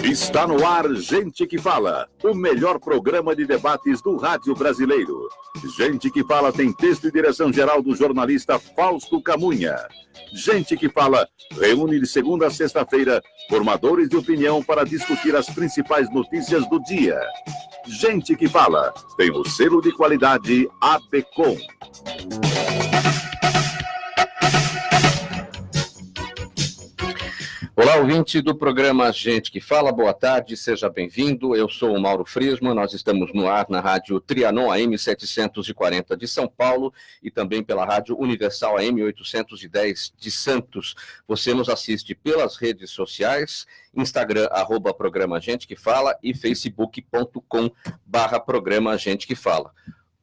Está no ar Gente que Fala, o melhor programa de debates do rádio brasileiro. Gente que Fala tem texto e direção geral do jornalista Fausto Camunha. Gente que Fala reúne de segunda a sexta-feira formadores de opinião para discutir as principais notícias do dia. Gente que Fala tem o selo de qualidade APECOM. Olá, ouvinte do programa Gente que Fala, boa tarde, seja bem-vindo. Eu sou o Mauro Friesman, nós estamos no ar na rádio Trianon AM 740 de São Paulo e também pela rádio Universal AM 810 de Santos. Você nos assiste pelas redes sociais, Instagram, @programa Gente que Fala e facebook.com/programa Gente que Fala.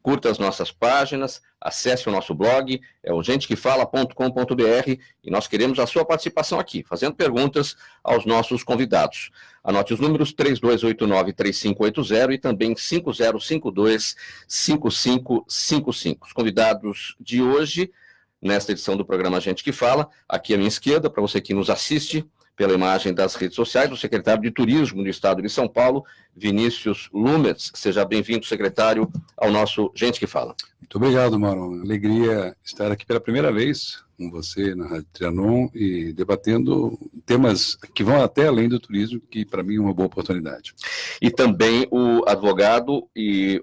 Curta as nossas páginas, acesse o nosso blog, é o gentequefala.com.br e nós queremos a sua participação aqui, fazendo perguntas aos nossos convidados. Anote os números 3289-3580 e também 5052-5555. Os convidados de hoje, nesta edição do programa Gente que Fala, aqui à minha esquerda, para você que nos assiste pela imagem das redes sociais, o secretário de Turismo do Estado de São Paulo, Vinícius Lumertz. Seja bem-vindo, secretário, ao nosso Gente que Fala. Muito obrigado, Mauro. Alegria estar aqui pela primeira vez com você na Rádio Trianon e debatendo temas que vão até além do turismo, que para mim é uma boa oportunidade. E também o advogado e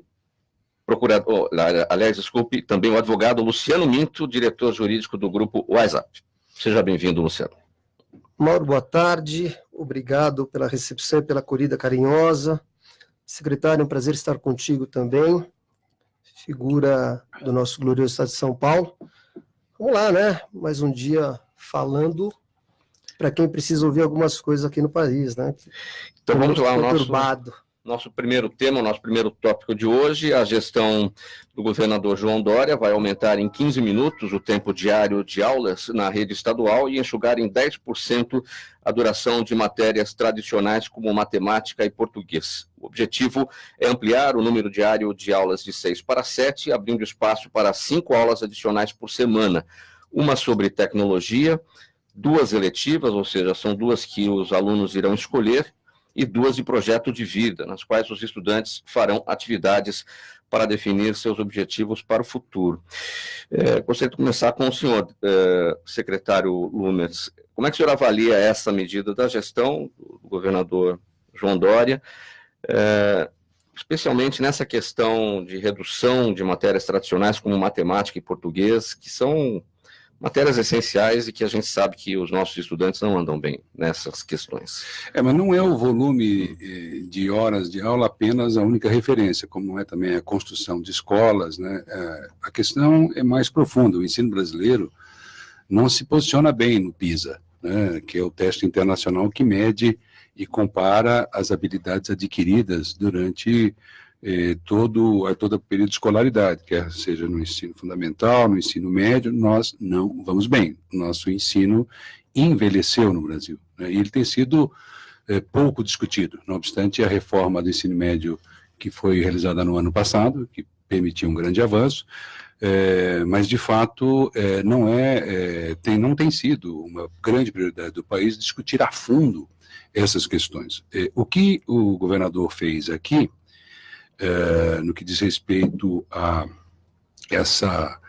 procurador, também o advogado Luciano Minto, diretor jurídico do Grupo WhatsApp. Seja bem-vindo, Luciano. Mauro, boa tarde, obrigado pela recepção e pela acolhida carinhosa. Secretário, é um prazer estar contigo também, figura do nosso glorioso Estado de São Paulo. Vamos lá, né? Mais um dia falando para quem precisa ouvir algumas coisas aqui no país, né? Então vamos lá, conturbado. Nosso primeiro tema, nosso primeiro tópico de hoje, a gestão do governador João Dória vai aumentar em 15 minutos o tempo diário de aulas na rede estadual e enxugar em 10% a duração de matérias tradicionais como matemática e português. O objetivo é ampliar o número diário de aulas de 6 para 7, abrindo espaço para 5 aulas adicionais por semana. Uma sobre tecnologia, 2 eletivas, ou seja, são 2 que os alunos irão escolher, e 2 de projeto de vida, nas quais os estudantes farão atividades para definir seus objetivos para o futuro. Gostaria de começar com o senhor, secretário Lumertz. Como é que o senhor avalia essa medida da gestão do governador João Dória, especialmente nessa questão de redução de matérias tradicionais como matemática e português, que são matérias essenciais e que a gente sabe que os nossos estudantes não andam bem nessas questões. Mas não é o volume de horas de aula apenas a única referência, como não é também a construção de escolas, né? A questão é mais profunda. O ensino brasileiro não se posiciona bem no PISA, né? Que é o teste internacional que mede e compara as habilidades adquiridas durante todo o período de escolaridade, quer seja no ensino fundamental, no ensino médio, nós não vamos bem. Nosso ensino envelheceu no Brasil, né? E ele tem sido pouco discutido, não obstante a reforma do ensino médio que foi realizada no ano passado, que permitiu um grande avanço, mas de fato não tem sido uma grande prioridade do país discutir a fundo essas questões. O que o governador fez aqui, no que diz respeito a essa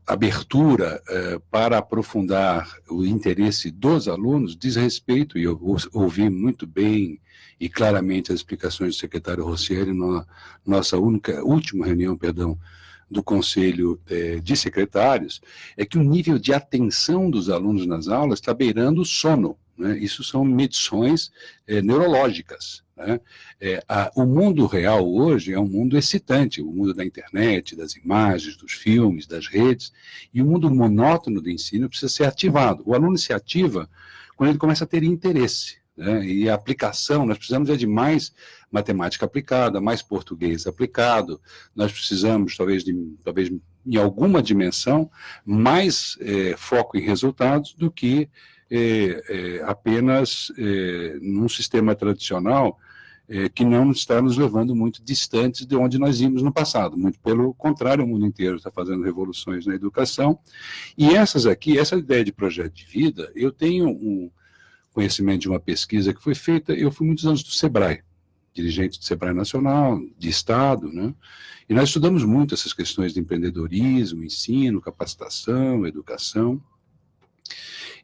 abertura para aprofundar o interesse dos alunos, diz respeito, e eu ouvi muito bem e claramente as explicações do secretário Rossielli na nossa última reunião, do Conselho de Secretários, é que o nível de atenção dos alunos nas aulas está beirando o sono, né? Isso são medições neurológicas, né? O mundo real hoje é um mundo excitante, o mundo da internet, das imagens, dos filmes, das redes, e o mundo monótono do ensino precisa ser ativado. O aluno se ativa quando ele começa a ter interesse, né? E a aplicação, nós precisamos de mais matemática aplicada, mais português aplicado, nós precisamos, talvez em alguma dimensão, mais foco em resultados do que apenas num sistema tradicional que não está nos levando muito distantes de onde nós íamos no passado. Muito pelo contrário, o mundo inteiro está fazendo revoluções na educação. E essa ideia de projeto de vida, eu tenho conhecimento de uma pesquisa que foi feita. Eu fui muitos anos do SEBRAE, dirigente do SEBRAE Nacional, de Estado, né? E nós estudamos muito essas questões de empreendedorismo, ensino, capacitação, educação.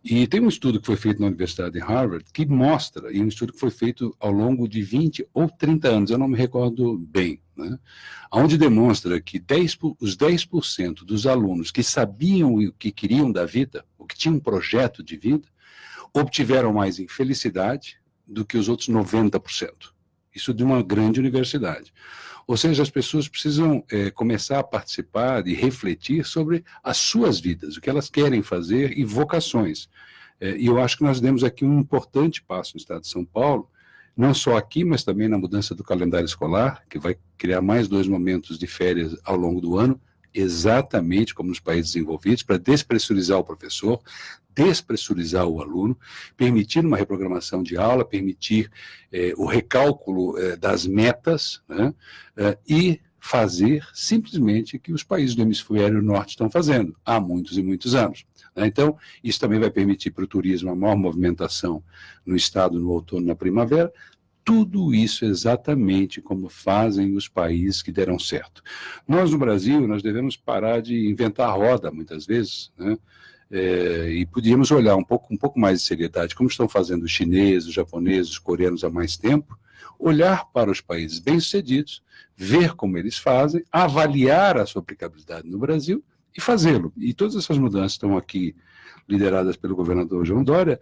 E tem um estudo que foi feito na Universidade de Harvard que mostra, e um estudo que foi feito ao longo de 20 ou 30 anos, eu não me recordo bem, né? Onde demonstra que os 10% dos alunos que sabiam o que queriam da vida, o que tinham um projeto de vida, obtiveram mais em felicidade do que os outros 90%. Isso de uma grande universidade. Ou seja, as pessoas precisam começar a participar e refletir sobre as suas vidas, o que elas querem fazer e vocações. E eu acho que nós demos aqui um importante passo no estado de São Paulo, não só aqui, mas também na mudança do calendário escolar, que vai criar mais 2 momentos de férias ao longo do ano, exatamente como nos países desenvolvidos, para despressurizar o professor, despressurizar o aluno, permitir uma reprogramação de aula, permitir o recálculo das metas, né, e fazer simplesmente o que os países do hemisfério norte estão fazendo há muitos e muitos anos. Né? Então, isso também vai permitir para o turismo a maior movimentação no estado no outono e na primavera. Tudo isso exatamente como fazem os países que deram certo. Nós, no Brasil, nós devemos parar de inventar a roda, muitas vezes, né? E podíamos olhar um pouco mais de seriedade, como estão fazendo os chineses, os japoneses, os coreanos há mais tempo, olhar para os países bem-sucedidos, ver como eles fazem, avaliar a sua aplicabilidade no Brasil e fazê-lo. E todas essas mudanças estão aqui lideradas pelo governador João Dória,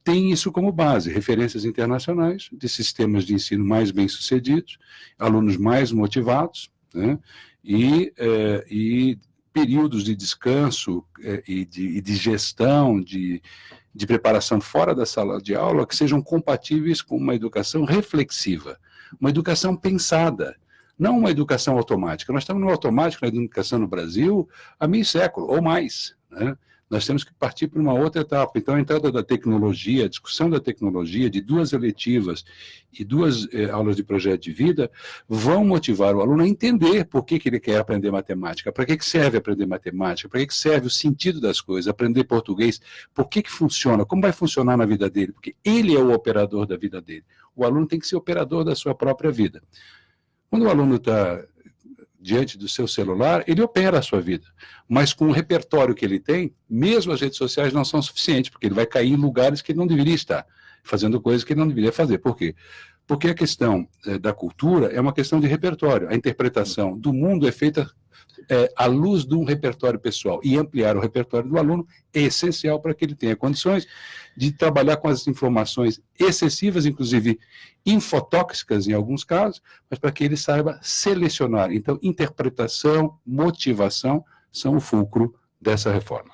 tem isso como base, referências internacionais de sistemas de ensino mais bem-sucedidos, alunos mais motivados, né, e períodos de descanso e de gestão, de preparação fora da sala de aula que sejam compatíveis com uma educação reflexiva, uma educação pensada, não uma educação automática. Nós estamos no automático na educação no Brasil há meio século ou mais, né? Nós temos que partir para uma outra etapa. Então, a entrada da tecnologia, a discussão da tecnologia, de 2 eletivas e 2 aulas de projeto de vida, vão motivar o aluno a entender por que ele quer aprender matemática, para que serve aprender matemática, para que serve o sentido das coisas, aprender português, por que funciona, como vai funcionar na vida dele, porque ele é o operador da vida dele. O aluno tem que ser operador da sua própria vida. Quando o aluno está diante do seu celular, ele opera a sua vida. Mas com o repertório que ele tem, mesmo as redes sociais não são suficientes, porque ele vai cair em lugares que ele não deveria estar, fazendo coisas que ele não deveria fazer. Por quê? Porque a questão da cultura é uma questão de repertório. A interpretação do mundo é feita à luz de um repertório pessoal. E ampliar o repertório do aluno é essencial para que ele tenha condições de trabalhar com as informações excessivas, inclusive infotóxicas em alguns casos, mas para que ele saiba selecionar. Então, interpretação, motivação são o fulcro dessa reforma.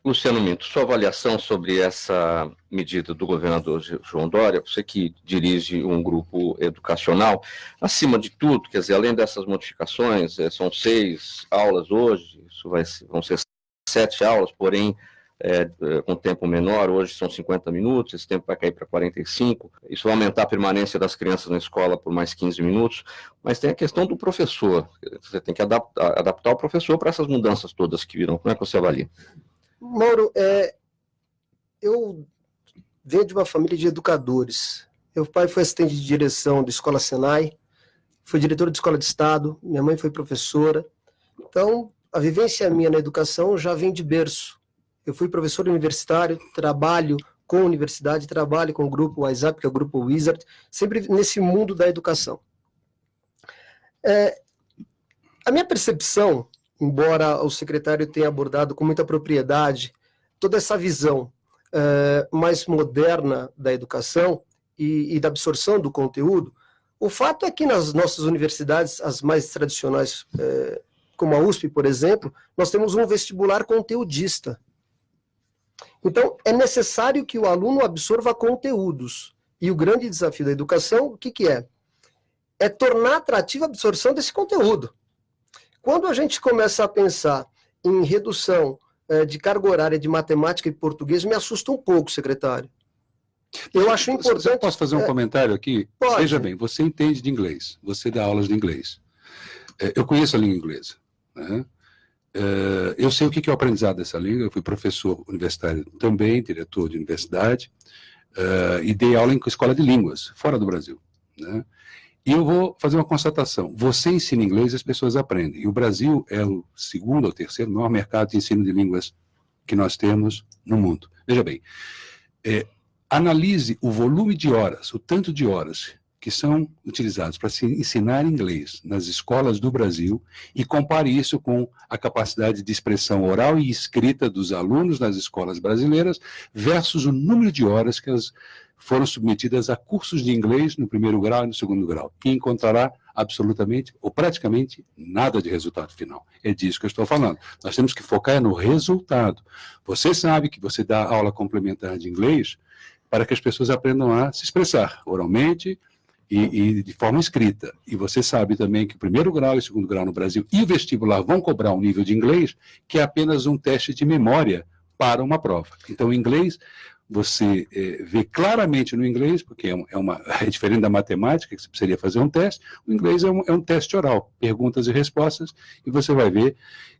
Luciano Minto, sua avaliação sobre essa medida do governador João Dória, você que dirige um grupo educacional, acima de tudo, quer dizer, além dessas modificações, são 6 aulas hoje, vão ser 7 aulas, porém, com tempo menor, hoje são 50 minutos, esse tempo vai cair para 45, isso vai aumentar a permanência das crianças na escola por mais 15 minutos, mas tem a questão do professor, você tem que adaptar o professor para essas mudanças todas que viram. Como é que você avalia? Mauro, eu venho de uma família de educadores. Meu pai foi assistente de direção da Escola Senai, foi diretor de escola de Estado, minha mãe foi professora, então a vivência minha na educação já vem de berço. Eu fui professor universitário, trabalho com universidade, trabalho com o grupo WhatsApp, que é o grupo Wizard, sempre nesse mundo da educação. A minha percepção, embora o secretário tenha abordado com muita propriedade toda essa visão mais moderna da educação e da absorção do conteúdo, o fato é que nas nossas universidades, as mais tradicionais, como a USP, por exemplo, nós temos um vestibular conteudista. Então, é necessário que o aluno absorva conteúdos. E o grande desafio da educação, o que é? É tornar atrativa a absorção desse conteúdo. Quando a gente começa a pensar em redução de carga horária de matemática e português, me assusta um pouco, secretário. Eu acho importante... Eu posso fazer um comentário aqui? Pode. Veja bem, você entende de inglês, você dá aulas de inglês. Eu conheço a língua inglesa, né? Eu sei o que é o aprendizado dessa língua, eu fui professor universitário também, diretor de universidade, e dei aula em escola de línguas, fora do Brasil, né? E eu vou fazer uma constatação. Você ensina inglês, as pessoas aprendem. E o Brasil é o segundo ou terceiro maior mercado de ensino de línguas que nós temos no mundo. Veja bem, analise o volume de horas, o tanto de horas que são utilizados para se ensinar inglês nas escolas do Brasil e compare isso com a capacidade de expressão oral e escrita dos alunos nas escolas brasileiras versus o número de horas que elas foram submetidas a cursos de inglês no primeiro grau e no segundo grau. E encontrará absolutamente ou praticamente nada de resultado final. É disso que eu estou falando. Nós temos que focar no resultado. Você sabe que você dá aula complementar de inglês para que as pessoas aprendam a se expressar oralmente e de forma escrita. E você sabe também que o primeiro grau e o segundo grau no Brasil e o vestibular vão cobrar um nível de inglês que é apenas um teste de memória para uma prova. Então, o inglês, você vê claramente no inglês, porque é diferente da matemática, que você precisaria fazer um teste, o inglês é um teste oral, perguntas e respostas, e você vai ver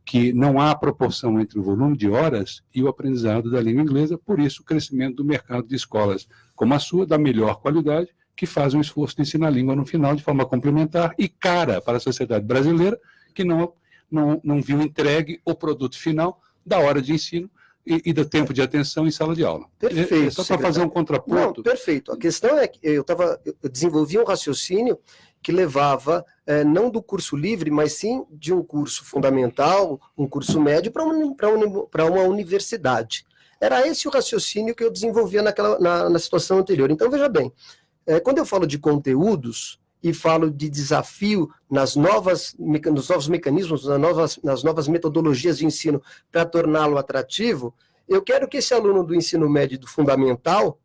que não há proporção entre o volume de horas e o aprendizado da língua inglesa, por isso o crescimento do mercado de escolas como a sua, da melhor qualidade, que faz um esforço de ensinar a língua no final de forma complementar e cara para a sociedade brasileira, que não viu entregue o produto final da hora de ensino e do tempo de atenção em sala de aula. Perfeito. Só para fazer um contraponto. Não, perfeito. A questão é que eu desenvolvi um raciocínio que levava, não do curso livre, mas sim de um curso fundamental, um curso médio, para uma universidade. Era esse o raciocínio que eu desenvolvia na situação anterior. Então, veja bem, quando eu falo de conteúdos e falo de desafio nos novos mecanismos, nas novas metodologias de ensino para torná-lo atrativo, eu quero que esse aluno do ensino médio e do fundamental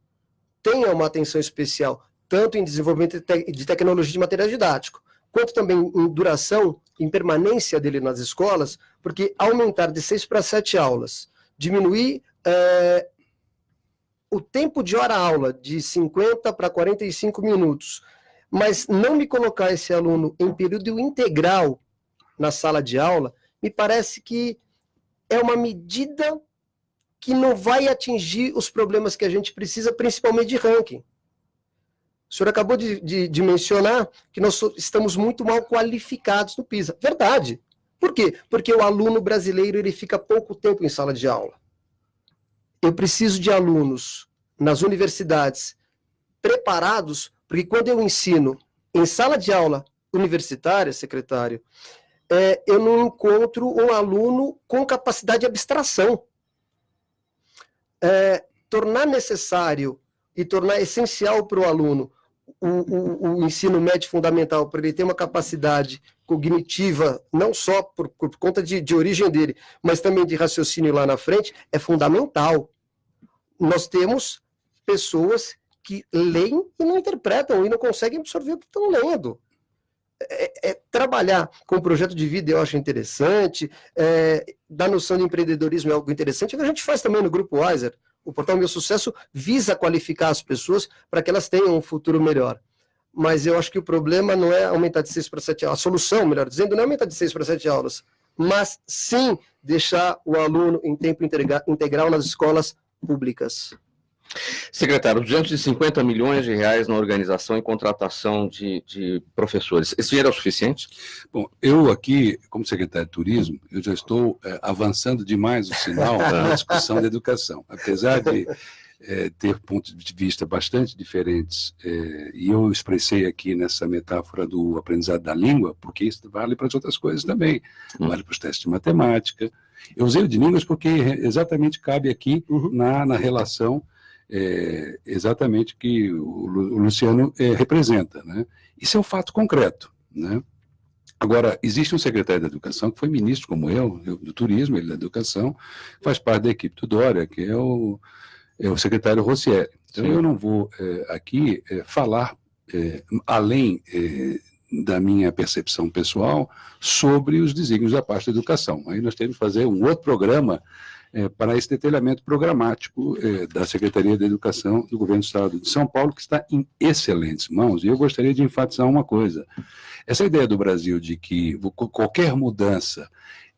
tenha uma atenção especial, tanto em desenvolvimento de tecnologia de material didático, quanto também em duração, em permanência dele nas escolas, porque aumentar de 6 para 7 aulas, diminuir o tempo de hora-aula de 50 para 45 minutos, mas não me colocar esse aluno em período integral na sala de aula, me parece que é uma medida que não vai atingir os problemas que a gente precisa, principalmente de ranking. O senhor acabou de mencionar que nós estamos muito mal qualificados no PISA. Verdade. Por quê? Porque o aluno brasileiro ele fica pouco tempo em sala de aula. Eu preciso de alunos nas universidades preparados, porque quando eu ensino em sala de aula universitária, secretário, eu não encontro um aluno com capacidade de abstração. Tornar necessário e tornar essencial para o aluno o ensino médio fundamental, para ele ter uma capacidade cognitiva, não só por conta de origem dele, mas também de raciocínio lá na frente, é fundamental. Nós temos pessoas que leem e não interpretam, e não conseguem absorver o que estão lendo. Trabalhar com o projeto de vida eu acho interessante, dar noção de empreendedorismo é algo interessante, que a gente faz também no Grupo Weiser. O Portal Meu Sucesso visa qualificar as pessoas para que elas tenham um futuro melhor. Mas eu acho que o problema não é aumentar de 6 para 7 aulas, a solução, melhor dizendo, não é aumentar de 6 para 7 aulas, mas sim deixar o aluno em tempo integral nas escolas públicas. Secretário, 250 milhões de reais na organização e contratação de professores. Esse dinheiro é o suficiente? Bom, eu aqui, como secretário de Turismo, eu já estou avançando demais o sinal na discussão da educação. Apesar de ter pontos de vista bastante diferentes, e eu expressei aqui nessa metáfora do aprendizado da língua, porque isso vale para as outras coisas também, vale para os testes de matemática. Eu usei o de línguas porque exatamente cabe aqui na relação exatamente que o Luciano representa, né? Isso é um fato concreto, né? Agora, existe um secretário da Educação que foi ministro como eu do Turismo, ele da Educação, faz parte da equipe do Dória, que é o secretário Rossieri. Então, eu não vou aqui falar além da minha percepção pessoal sobre os desígnios da parte da educação. Aí nós temos que fazer um outro programa para esse detalhamento programático da Secretaria da Educação do Governo do Estado de São Paulo, que está em excelentes mãos. E eu gostaria de enfatizar uma coisa. Essa ideia do Brasil de que qualquer mudança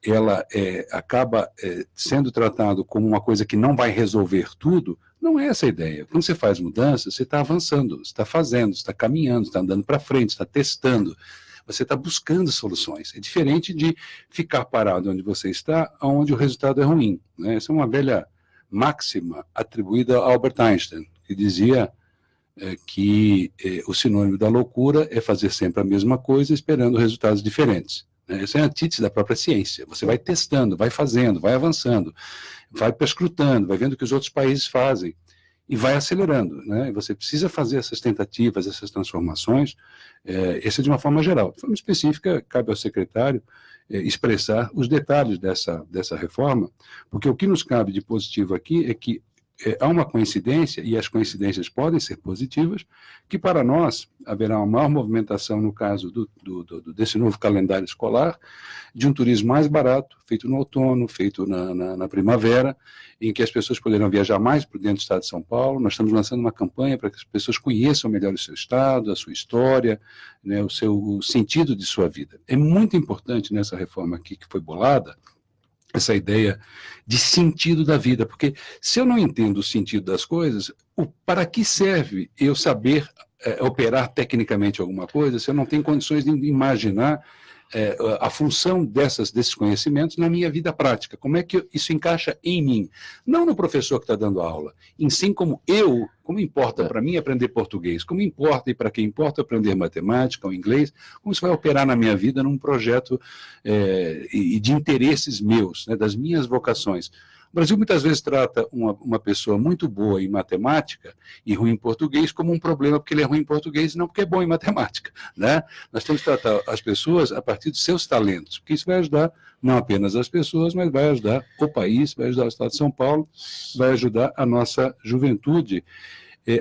ela acaba sendo tratado como uma coisa que não vai resolver tudo, Não é essa a ideia. Quando você faz mudança, você está avançando, você está fazendo, você está caminhando, você está andando para frente, você está testando, você está buscando soluções. É diferente de ficar parado onde você está, onde o resultado é ruim, né? Essa é uma velha máxima atribuída a Albert Einstein, que dizia que o sinônimo da loucura é fazer sempre a mesma coisa esperando resultados diferentes. Essa é a antítese da própria ciência. Você vai testando, vai fazendo, vai avançando, vai perscrutando, vai vendo o que os outros países fazem e vai acelerando, né? Você precisa fazer essas tentativas, essas transformações, essa de uma forma geral. De forma específica, cabe ao secretário expressar os detalhes dessa reforma, porque o que nos cabe de positivo aqui é que há uma coincidência, e as coincidências podem ser positivas, que para nós haverá uma maior movimentação no caso desse novo calendário escolar, de um turismo mais barato, feito no outono, feito na primavera, em que as pessoas poderão viajar mais por dentro do estado de São Paulo. Nós estamos lançando uma campanha para que as pessoas conheçam melhor o seu estado, a sua história, né, o sentido de sua vida. É muito importante nessa reforma aqui que foi bolada, essa ideia de sentido da vida, porque se eu não entendo o sentido das coisas, para que serve eu saber operar tecnicamente alguma coisa, se eu não tenho condições de imaginar a função desses conhecimentos na minha vida prática? Como é que isso encaixa em mim? Não no professor que está dando aula, em sim como importa para mim aprender português, como importa e para quem importa aprender matemática ou inglês, como isso vai operar na minha vida num projeto e de interesses meus, né, das minhas vocações. O Brasil muitas vezes trata uma pessoa muito boa em matemática e ruim em português como um problema porque ele é ruim em português e não porque é bom em matemática, né? Nós temos que tratar as pessoas a partir dos seus talentos, porque isso vai ajudar não apenas as pessoas, mas vai ajudar o país, vai ajudar o Estado de São Paulo, vai ajudar a nossa juventude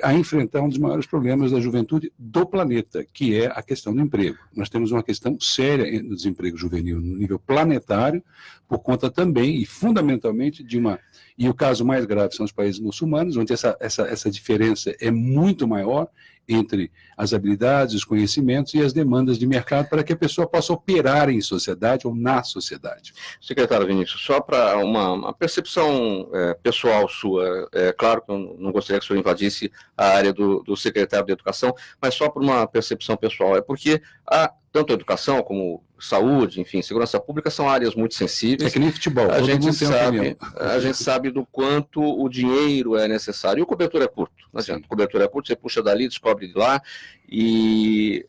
a enfrentar um dos maiores problemas da juventude do planeta, que é a questão do emprego. Nós temos uma questão séria no desemprego juvenil no nível planetário, por conta também e fundamentalmente e o caso mais grave são os países muçulmanos, onde essa diferença é muito maior entre as habilidades, os conhecimentos e as demandas de mercado para que a pessoa possa operar em sociedade ou na sociedade. Secretário Vinícius, só para uma percepção pessoal sua, claro que eu não gostaria que o senhor invadisse a área do secretário de Educação, mas só por uma percepção pessoal, porque tanto a educação como saúde, enfim, segurança pública são áreas muito sensíveis. É que nem futebol, a gente sabe do quanto o dinheiro é necessário. E o cobertor é curto, não adianta. O cobertor é curto, você puxa dali, descobre de lá, e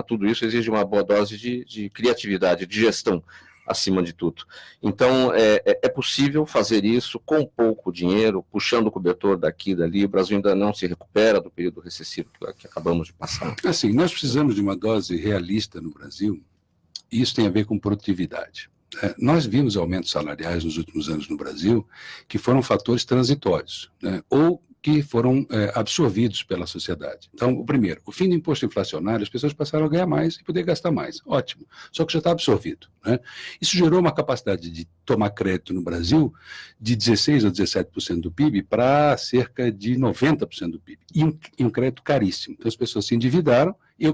tudo isso exige uma boa dose de criatividade, de gestão, acima de tudo. Então, é possível fazer isso com pouco dinheiro, puxando o cobertor daqui e dali. O Brasil ainda não se recupera do período recessivo que acabamos de passar. Assim, nós precisamos de uma dose realista no Brasil, e isso tem a ver com produtividade. Nós vimos aumentos salariais nos últimos anos no Brasil que foram fatores transitórios, né, ou que foram absorvidos pela sociedade. Então, o primeiro, o fim do imposto inflacionário, as pessoas passaram a ganhar mais e poder gastar mais. Ótimo. Só que já está absorvido, né? Isso gerou uma capacidade de tomar crédito no Brasil de 16% ou 17% do PIB para cerca de 90% do PIB. E um crédito caríssimo. Então, as pessoas se endividaram e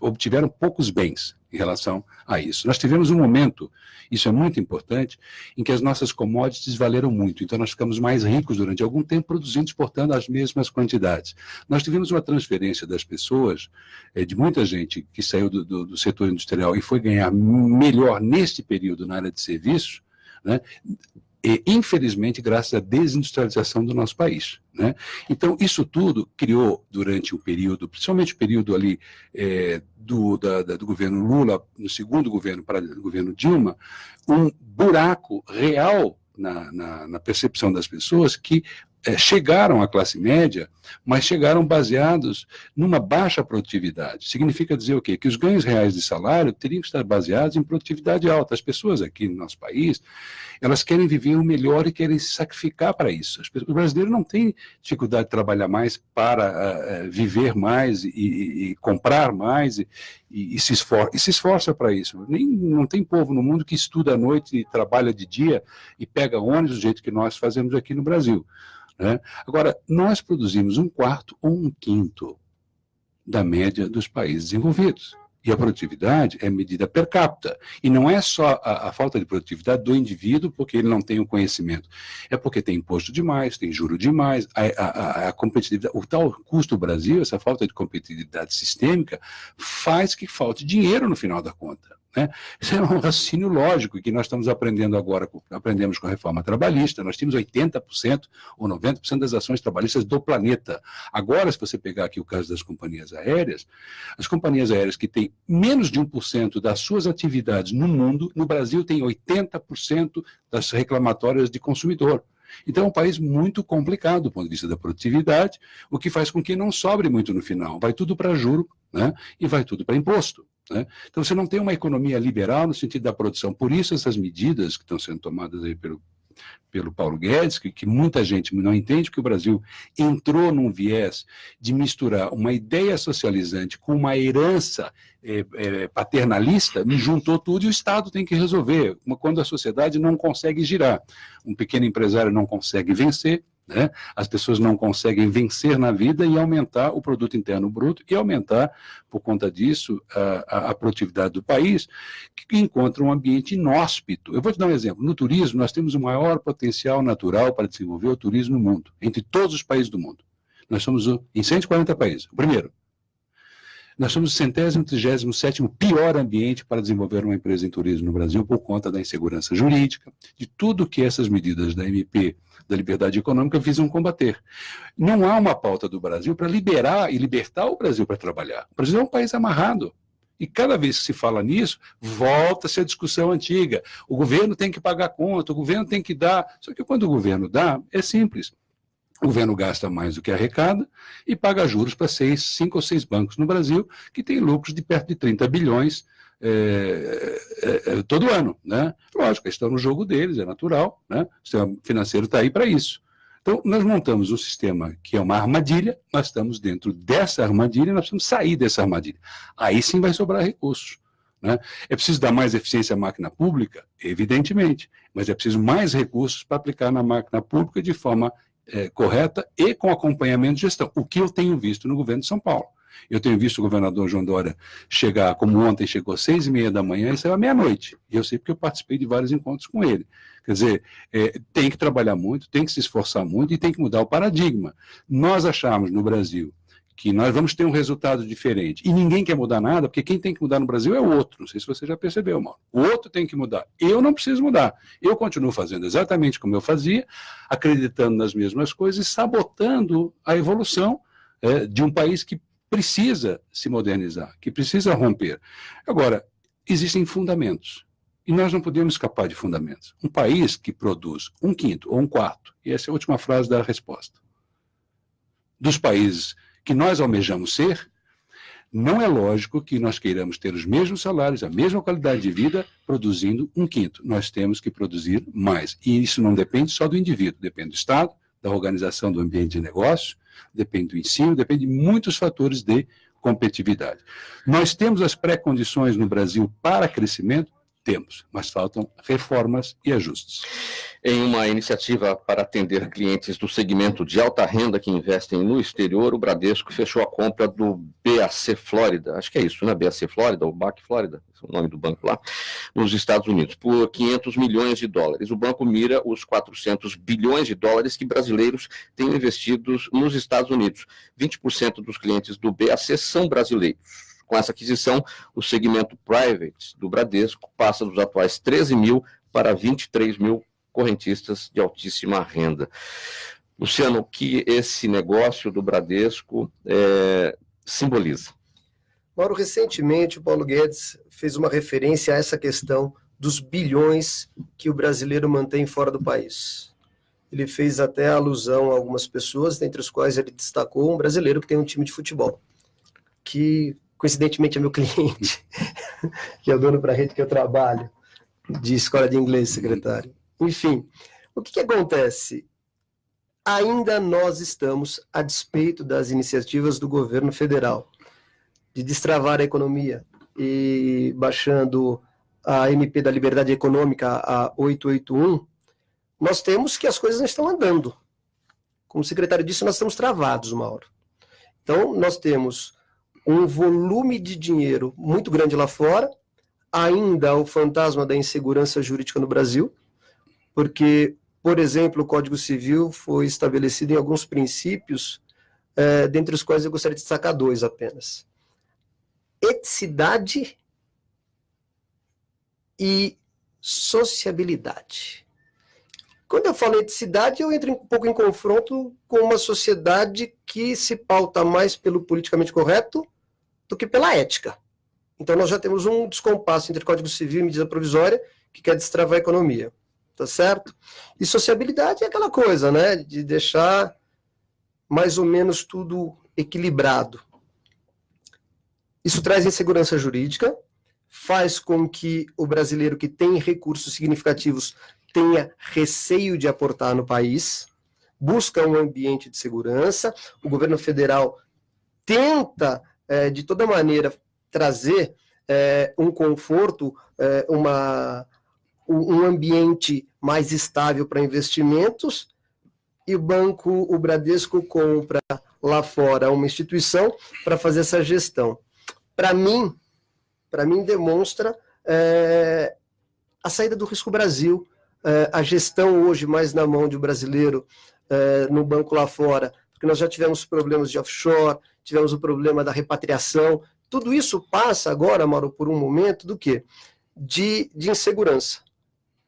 obtiveram poucos bens em relação a isso. Nós tivemos um momento, isso é muito importante, em que as nossas commodities valeram muito. Então, nós ficamos mais ricos durante algum tempo produzindo e exportando as mesmas quantidades. Nós tivemos uma transferência das pessoas, de muita gente que saiu do setor industrial e foi ganhar melhor neste período na área de serviços, né? E, infelizmente, graças à desindustrialização do nosso país, né? Então, isso tudo criou, durante o período, principalmente o período ali do governo Lula, no segundo governo para o governo Dilma, um buraco real na percepção das pessoas que chegaram à classe média, mas chegaram baseados numa baixa produtividade. Significa dizer o quê? Que os ganhos reais de salário teriam que estar baseados em produtividade alta. As pessoas aqui no nosso país, elas querem viver o melhor e querem se sacrificar para isso. O brasileiro não tem dificuldade de trabalhar mais para viver mais e comprar mais e se esforça para isso. Não tem povo no mundo que estuda à noite e trabalha de dia e pega ônibus do jeito que nós fazemos aqui no Brasil, né? Agora, nós produzimos 1/4 ou 1/5 da média dos países desenvolvidos. E a produtividade é medida per capita. E não é só a falta de produtividade do indivíduo porque ele não tem o conhecimento. É porque tem imposto demais, tem juro demais, a competitividade, o tal custo do Brasil, essa falta de competitividade sistêmica, faz que falte dinheiro no final da conta. Né? Isso é um raciocínio lógico que nós estamos aprendendo agora, aprendemos com a reforma trabalhista, nós tínhamos 80% ou 90% das ações trabalhistas do planeta. Agora, se você pegar aqui o caso das companhias aéreas, as companhias aéreas que têm menos de 1% das suas atividades no mundo, no Brasil tem 80% das reclamatórias de consumidor. Então é um país muito complicado do ponto de vista da produtividade, o que faz com que não sobre muito no final. Vai tudo para juro, né? E vai tudo para imposto. Né? Então você não tem uma economia liberal no sentido da produção. Por isso essas medidas que estão sendo tomadas aí pelo Paulo Guedes, que muita gente não entende, que o Brasil entrou num viés de misturar uma ideia socializante com uma herança paternalista, me juntou tudo e o Estado tem que resolver. Quando a sociedade não consegue girar, um pequeno empresário não consegue vencer, né? As pessoas não conseguem vencer na vida e aumentar o produto interno bruto e aumentar, por conta disso, a produtividade do país, que encontra um ambiente inóspito. Eu vou te dar um exemplo. No turismo, nós temos o maior potencial natural para desenvolver o turismo no mundo, entre todos os países do mundo. Nós somos em 140 países. O primeiro. Nós somos o 137º pior ambiente para desenvolver uma empresa em turismo no Brasil por conta da insegurança jurídica, de tudo que essas medidas da MP, da liberdade econômica, visam combater. Não há uma pauta do Brasil para liberar e libertar o Brasil para trabalhar. O Brasil é um país amarrado. E cada vez que se fala nisso, volta-se a discussão antiga. O governo tem que pagar conta, o governo tem que dar. Só que quando o governo dá, é simples. O governo gasta mais do que arrecada e paga juros para 5 ou 6 bancos no Brasil, que têm lucros de perto de 30 bilhões todo ano. Né? Lógico, estão no jogo deles, é natural. Né? O sistema financeiro está aí para isso. Então, nós montamos um sistema que é uma armadilha, nós estamos dentro dessa armadilha, nós precisamos sair dessa armadilha. Aí sim vai sobrar recursos. Né? É preciso dar mais eficiência à máquina pública? Evidentemente, mas é preciso mais recursos para aplicar na máquina pública de forma correta e com acompanhamento de gestão, o que eu tenho visto no governo de São Paulo. Eu tenho visto o governador João Dória chegar, como ontem, chegou às 6h30 da manhã e saiu à meia-noite. E eu sei porque eu participei de vários encontros com ele. Quer dizer, tem que trabalhar muito, tem que se esforçar muito e tem que mudar o paradigma. Nós achamos no Brasil que nós vamos ter um resultado diferente. E ninguém quer mudar nada, porque quem tem que mudar no Brasil é o outro. Não sei se você já percebeu, Mauro. O outro tem que mudar. Eu não preciso mudar. Eu continuo fazendo exatamente como eu fazia, acreditando nas mesmas coisas e sabotando a evolução de um país que precisa se modernizar, que precisa romper. Agora, existem fundamentos. E nós não podemos escapar de fundamentos. Um país que produz 1/5 ou 1/4, e essa é a última frase da resposta, dos países que nós almejamos ser, não é lógico que nós queiramos ter os mesmos salários, a mesma qualidade de vida, produzindo 1/5. Nós temos que produzir mais. E isso não depende só do indivíduo, depende do Estado, da organização do ambiente de negócio, depende do ensino, depende de muitos fatores de competitividade. Nós temos as pré-condições no Brasil para crescimento? Temos, mas faltam reformas e ajustes. Em uma iniciativa para atender clientes do segmento de alta renda que investem no exterior, o Bradesco fechou a compra do BAC Flórida, acho que é isso, né? BAC Flórida, ou BAC Flórida, esse é o nome do banco lá, nos Estados Unidos, por $500 milhões. O banco mira os $400 bilhões que brasileiros têm investidos nos Estados Unidos. 20% dos clientes do BAC são brasileiros. Com essa aquisição, o segmento private do Bradesco passa dos atuais 13 mil para 23 mil correntistas de altíssima renda. Luciano, o que esse negócio do Bradesco simboliza? Mauro, recentemente o Paulo Guedes fez uma referência a essa questão dos bilhões que o brasileiro mantém fora do país. Ele fez até alusão a algumas pessoas, dentre as quais ele destacou um brasileiro que tem um time de futebol, que coincidentemente é meu cliente, que é o dono para a rede que eu trabalho, de escola de inglês, secretário. Enfim, o que acontece? Ainda nós estamos, a despeito das iniciativas do governo federal, de destravar a economia e baixando a MP da Liberdade Econômica, a 881, nós temos que as coisas não estão andando. Como o secretário disse, nós estamos travados, Mauro. Então, nós temos um volume de dinheiro muito grande lá fora, ainda o fantasma da insegurança jurídica no Brasil, porque, por exemplo, o Código Civil foi estabelecido em alguns princípios, dentre os quais eu gostaria de destacar 2 apenas. Eticidade e sociabilidade. Quando eu falo eticidade, eu entro um pouco em confronto com uma sociedade que se pauta mais pelo politicamente correto do que pela ética. Então, nós já temos um descompasso entre Código Civil e medida provisória que quer destravar a economia, tá certo? E sociabilidade é aquela coisa, né, de deixar mais ou menos tudo equilibrado. Isso traz insegurança jurídica, faz com que o brasileiro que tem recursos significativos tenha receio de aportar no país, busca um ambiente de segurança, o governo federal tenta, de toda maneira, trazer um conforto, um ambiente mais estável para investimentos, e o Bradesco compra lá fora uma instituição para fazer essa gestão. Para mim demonstra a saída do risco Brasil, a gestão hoje mais na mão de um brasileiro no banco lá fora, porque nós já tivemos problemas de offshore, tivemos o problema da repatriação, tudo isso passa agora, Mauro, por um momento do quê? De insegurança.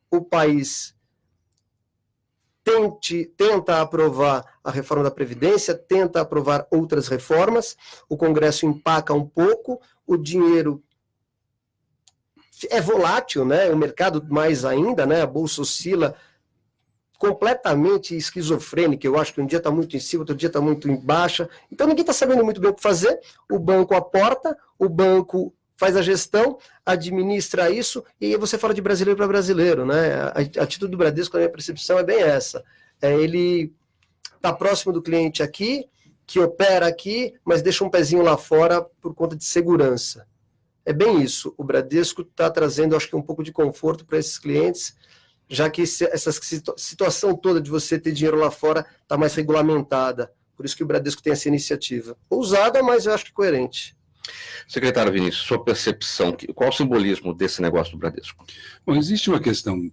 O país tenta aprovar a reforma da Previdência, tenta aprovar outras reformas, o Congresso empaca um pouco, o dinheiro é volátil, né? O mercado mais ainda, né? A Bolsa oscila completamente esquizofrênica, eu acho que um dia está muito em cima, outro dia está muito em baixa, então ninguém está sabendo muito bem o que fazer, o banco aporta, o banco faz a gestão, administra isso, e aí você fala de brasileiro para brasileiro, né? A atitude do Bradesco, na minha percepção, é bem essa. Ele está próximo do cliente aqui, que opera aqui, mas deixa um pezinho lá fora por conta de segurança. É bem isso. O Bradesco está trazendo, acho que, um pouco de conforto para esses clientes, já que essa situação toda de você ter dinheiro lá fora está mais regulamentada. Por isso que o Bradesco tem essa iniciativa. Ousada, mas eu acho que coerente. Secretário Vinícius, sua percepção, qual o simbolismo desse negócio do Bradesco? Bom, existe uma questão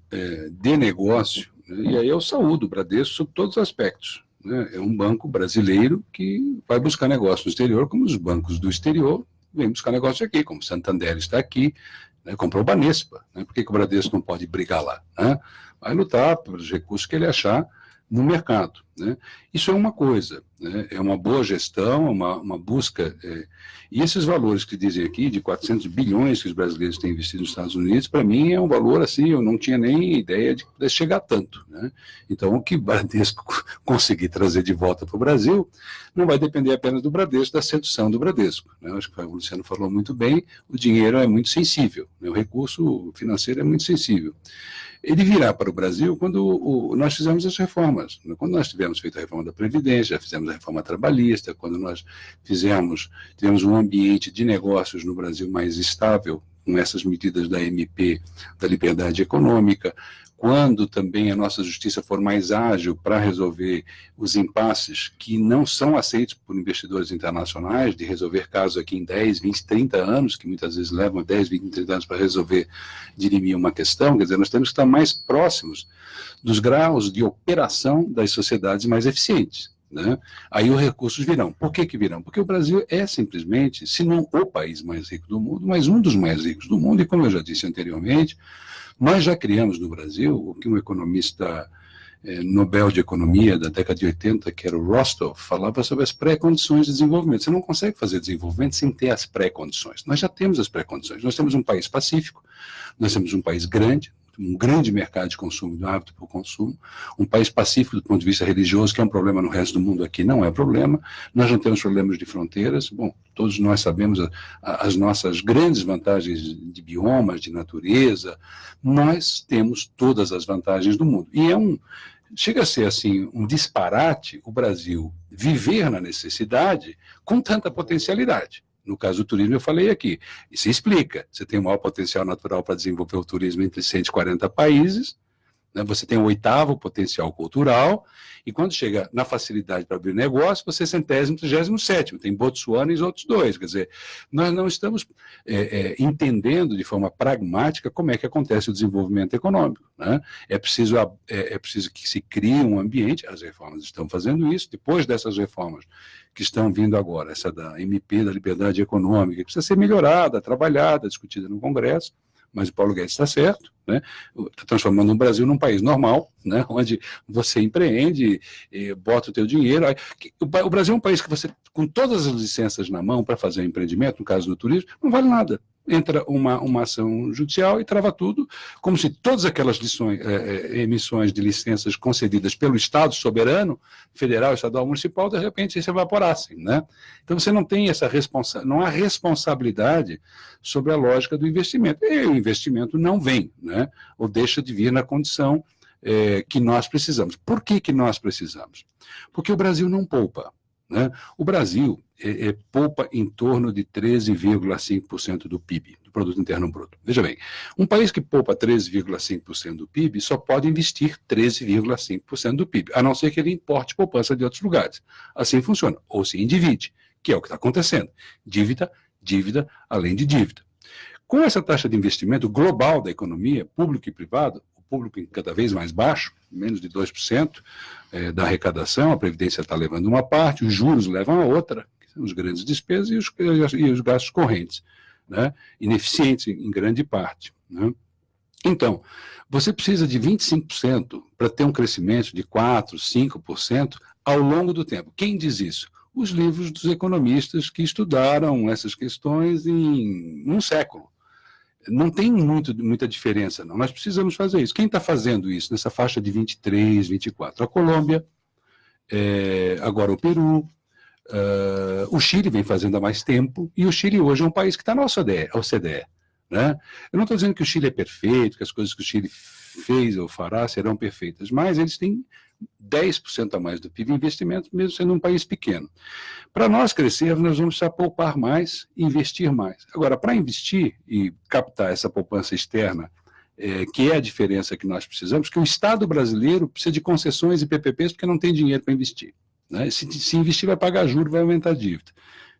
de negócio, né, e aí eu saúdo o Bradesco sob todos os aspectos. Né? É um banco brasileiro que vai buscar negócio no exterior, como os bancos do exterior vêm buscar negócio aqui, como o Santander está aqui, né, comprou o Banespa. Né? Por que o Bradesco não pode brigar lá? Né? Vai lutar pelos recursos que ele achar no mercado. Né? Isso é uma coisa, né? É uma boa gestão, uma busca. E esses valores que dizem aqui, de 400 bilhões que os brasileiros têm investido nos Estados Unidos, para mim é um valor assim, eu não tinha nem ideia de poder chegar tanto. Né? Então, o que o Bradesco conseguir trazer de volta para o Brasil não vai depender apenas do Bradesco, da sedução do Bradesco. Né? Acho que o Luciano falou muito bem, o dinheiro é muito sensível, né? O recurso financeiro é muito sensível. Ele virá para o Brasil quando nós fizemos as reformas. Quando nós tivemos feito a reforma da Previdência, já fizemos a reforma trabalhista, quando nós tivemos um ambiente de negócios no Brasil mais estável, com essas medidas da MP, da liberdade econômica, quando também a nossa justiça for mais ágil para resolver os impasses que não são aceitos por investidores internacionais, de resolver casos aqui em 10, 20, 30 anos, que muitas vezes levam 10, 20, 30 anos para resolver, dirimir uma questão, quer dizer, nós temos que estar mais próximos dos graus de operação das sociedades mais eficientes. Né? Aí os recursos virão. Por que virão? Porque o Brasil é simplesmente, se não o país mais rico do mundo, mas um dos mais ricos do mundo, e como eu já disse anteriormente, nós já criamos no Brasil o que um economista Nobel de Economia da década de 80, que era o Rostov, falava sobre as pré-condições de desenvolvimento. Você não consegue fazer desenvolvimento sem ter as pré-condições. Nós já temos as pré-condições. Nós temos um país pacífico, nós temos um país grande, um grande mercado de consumo, do hábito para o consumo, um país pacífico do ponto de vista religioso, que é um problema no resto do mundo, aqui não é problema, nós não temos problemas de fronteiras, bom, todos nós sabemos as nossas grandes vantagens de biomas, de natureza, nós temos todas as vantagens do mundo, e chega a ser assim um disparate o Brasil viver na necessidade com tanta potencialidade. No caso do turismo, eu falei aqui. E se explica. Você tem o maior potencial natural para desenvolver o turismo entre 140 países, né? Você tem o 8º potencial cultural, e quando chega na facilidade para abrir negócio, você é 100º, 37º, tem Botsuana e os outros 2. Quer dizer, nós não estamos entendendo de forma pragmática como é que acontece o desenvolvimento econômico, né? É preciso que se crie um ambiente, as reformas estão fazendo isso, depois dessas reformas que estão vindo agora, essa da MP, da liberdade econômica, que precisa ser melhorada, trabalhada, discutida no Congresso, mas o Paulo Guedes está certo, né? Está transformando o Brasil num país normal, né? Onde você empreende, bota o teu dinheiro. O Brasil é um país que você, com todas as licenças na mão para fazer um empreendimento, no caso do turismo, não vale nada. Entra uma ação judicial e trava tudo, como se todas aquelas emissões de licenças concedidas pelo Estado soberano, federal, estadual, municipal, de repente se evaporassem, né? Então você não tem não há responsabilidade sobre a lógica do investimento. E o investimento não vem, né? Ou deixa de vir na condição que nós precisamos. Por que nós precisamos? Porque o Brasil não poupa, né? O Brasil poupa em torno de 13,5% do PIB, do Produto Interno Bruto. Veja bem, um país que poupa 13,5% do PIB só pode investir 13,5% do PIB, a não ser que ele importe poupança de outros lugares. Assim funciona, ou se endivide, que é o que está acontecendo. Dívida, dívida, além de dívida. Com essa taxa de investimento global da economia, público e privado, o público cada vez mais baixo, menos de 2% da arrecadação, a Previdência está levando uma parte, os juros levam a outra, que são as grandes despesas e os gastos correntes, né? Ineficientes em grande parte, né? Então, você precisa de 25% para ter um crescimento de 4%, 5% ao longo do tempo. Quem diz isso? Os livros dos economistas que estudaram essas questões em um século. Não tem muita diferença, não. Nós precisamos fazer isso. Quem está fazendo isso nessa faixa de 23, 24? A Colômbia, agora o Peru, o Chile vem fazendo há mais tempo, e o Chile hoje é um país que está na OCDE, né? Eu não estou dizendo que o Chile é perfeito, que as coisas que o Chile fez ou fará serão perfeitas, mas eles têm 10% a mais do PIB em investimento, mesmo sendo um país pequeno. Para nós crescermos, nós vamos precisar poupar mais e investir mais. Agora, para investir e captar essa poupança externa, que é a diferença que nós precisamos, que o Estado brasileiro precisa de concessões e PPPs porque não tem dinheiro para investir, né? Se investir, vai pagar juros, vai aumentar a dívida.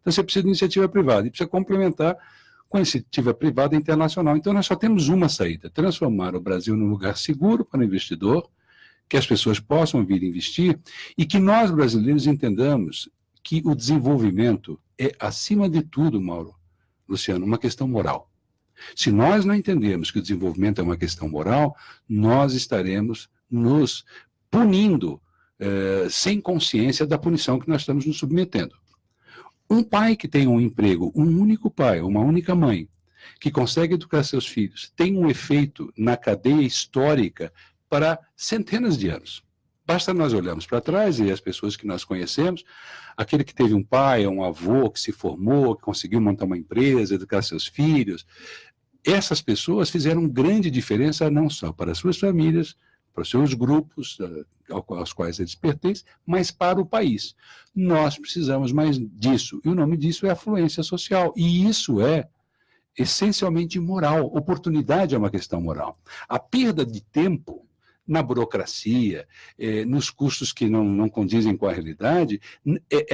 Então, você precisa de iniciativa privada e precisa complementar com a iniciativa privada internacional. Então, nós só temos uma saída: transformar o Brasil num lugar seguro para o investidor, que as pessoas possam vir investir e que nós, brasileiros, entendamos que o desenvolvimento é, acima de tudo, Mauro, Luciano, uma questão moral. Se nós não entendermos que o desenvolvimento é uma questão moral, nós estaremos nos punindo sem consciência da punição que nós estamos nos submetendo. Um pai que tem um emprego, um único pai, uma única mãe, que consegue educar seus filhos, tem um efeito na cadeia histórica para centenas de anos. Basta nós olharmos para trás e as pessoas que nós conhecemos, aquele que teve um pai, um avô, que se formou, que conseguiu montar uma empresa, educar seus filhos, essas pessoas fizeram grande diferença não só para as suas famílias, para os seus grupos aos quais eles pertencem, mas para o país. Nós precisamos mais disso, e o nome disso é afluência social, e isso é essencialmente moral. Oportunidade é uma questão moral. A perda de tempo na burocracia, nos custos que não condizem com a realidade,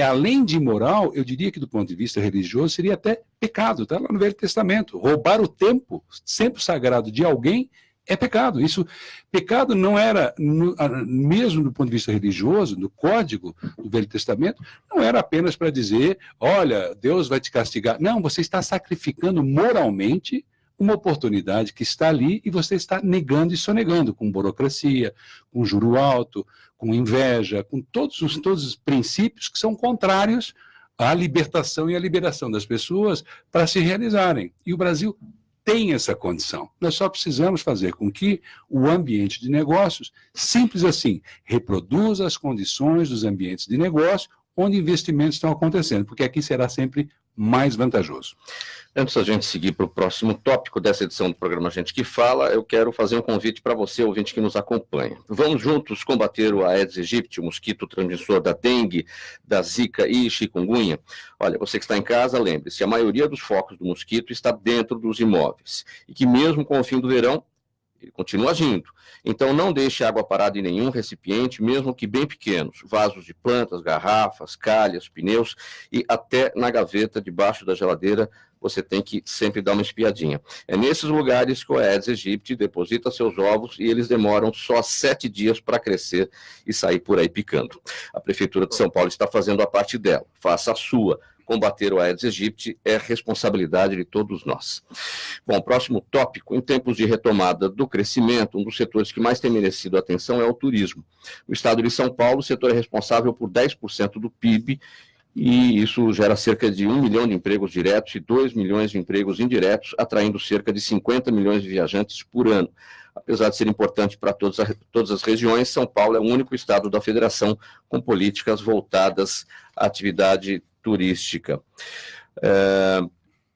além de imoral, eu diria que do ponto de vista religioso seria até pecado, está lá no Velho Testamento. Roubar o tempo, sempre sagrado, de alguém é pecado. Isso, pecado não era, mesmo do ponto de vista religioso, no código do Velho Testamento, não era apenas para dizer, olha, Deus vai te castigar. Não, você está sacrificando moralmente uma oportunidade que está ali e você está negando e sonegando, com burocracia, com juro alto, com inveja, com todos os princípios que são contrários à libertação e à liberação das pessoas para se realizarem. E o Brasil tem essa condição. Nós só precisamos fazer com que o ambiente de negócios, simples assim, reproduza as condições dos ambientes de negócio onde investimentos estão acontecendo, porque aqui será sempre mais vantajoso. Antes da gente seguir para o próximo tópico dessa edição do programa Gente que Fala, eu quero fazer um convite para você, ouvinte que nos acompanha. Vamos juntos combater o Aedes aegypti, o mosquito transmissor da dengue, da zika e chikungunya? Olha, você que está em casa, lembre-se, a maioria dos focos do mosquito está dentro dos imóveis. E que mesmo com o fim do verão, ele continua agindo. Então, não deixe água parada em nenhum recipiente, mesmo que bem pequenos, vasos de plantas, garrafas, calhas, pneus e até na gaveta debaixo da geladeira, você tem que sempre dar uma espiadinha. É nesses lugares que o Aedes aegypti deposita seus ovos e eles demoram só 7 dias para crescer e sair por aí picando. A Prefeitura de São Paulo está fazendo a parte dela, faça a sua. Combater o Aedes aegypti é responsabilidade de todos nós. Bom, próximo tópico, em tempos de retomada do crescimento, um dos setores que mais tem merecido atenção é o turismo. No estado de São Paulo, o setor é responsável por 10% do PIB, e isso gera cerca de 1 milhão de empregos diretos e 2 milhões de empregos indiretos, atraindo cerca de 50 milhões de viajantes por ano. Apesar de ser importante para todas as regiões, São Paulo é o único estado da federação com políticas voltadas à atividade turística.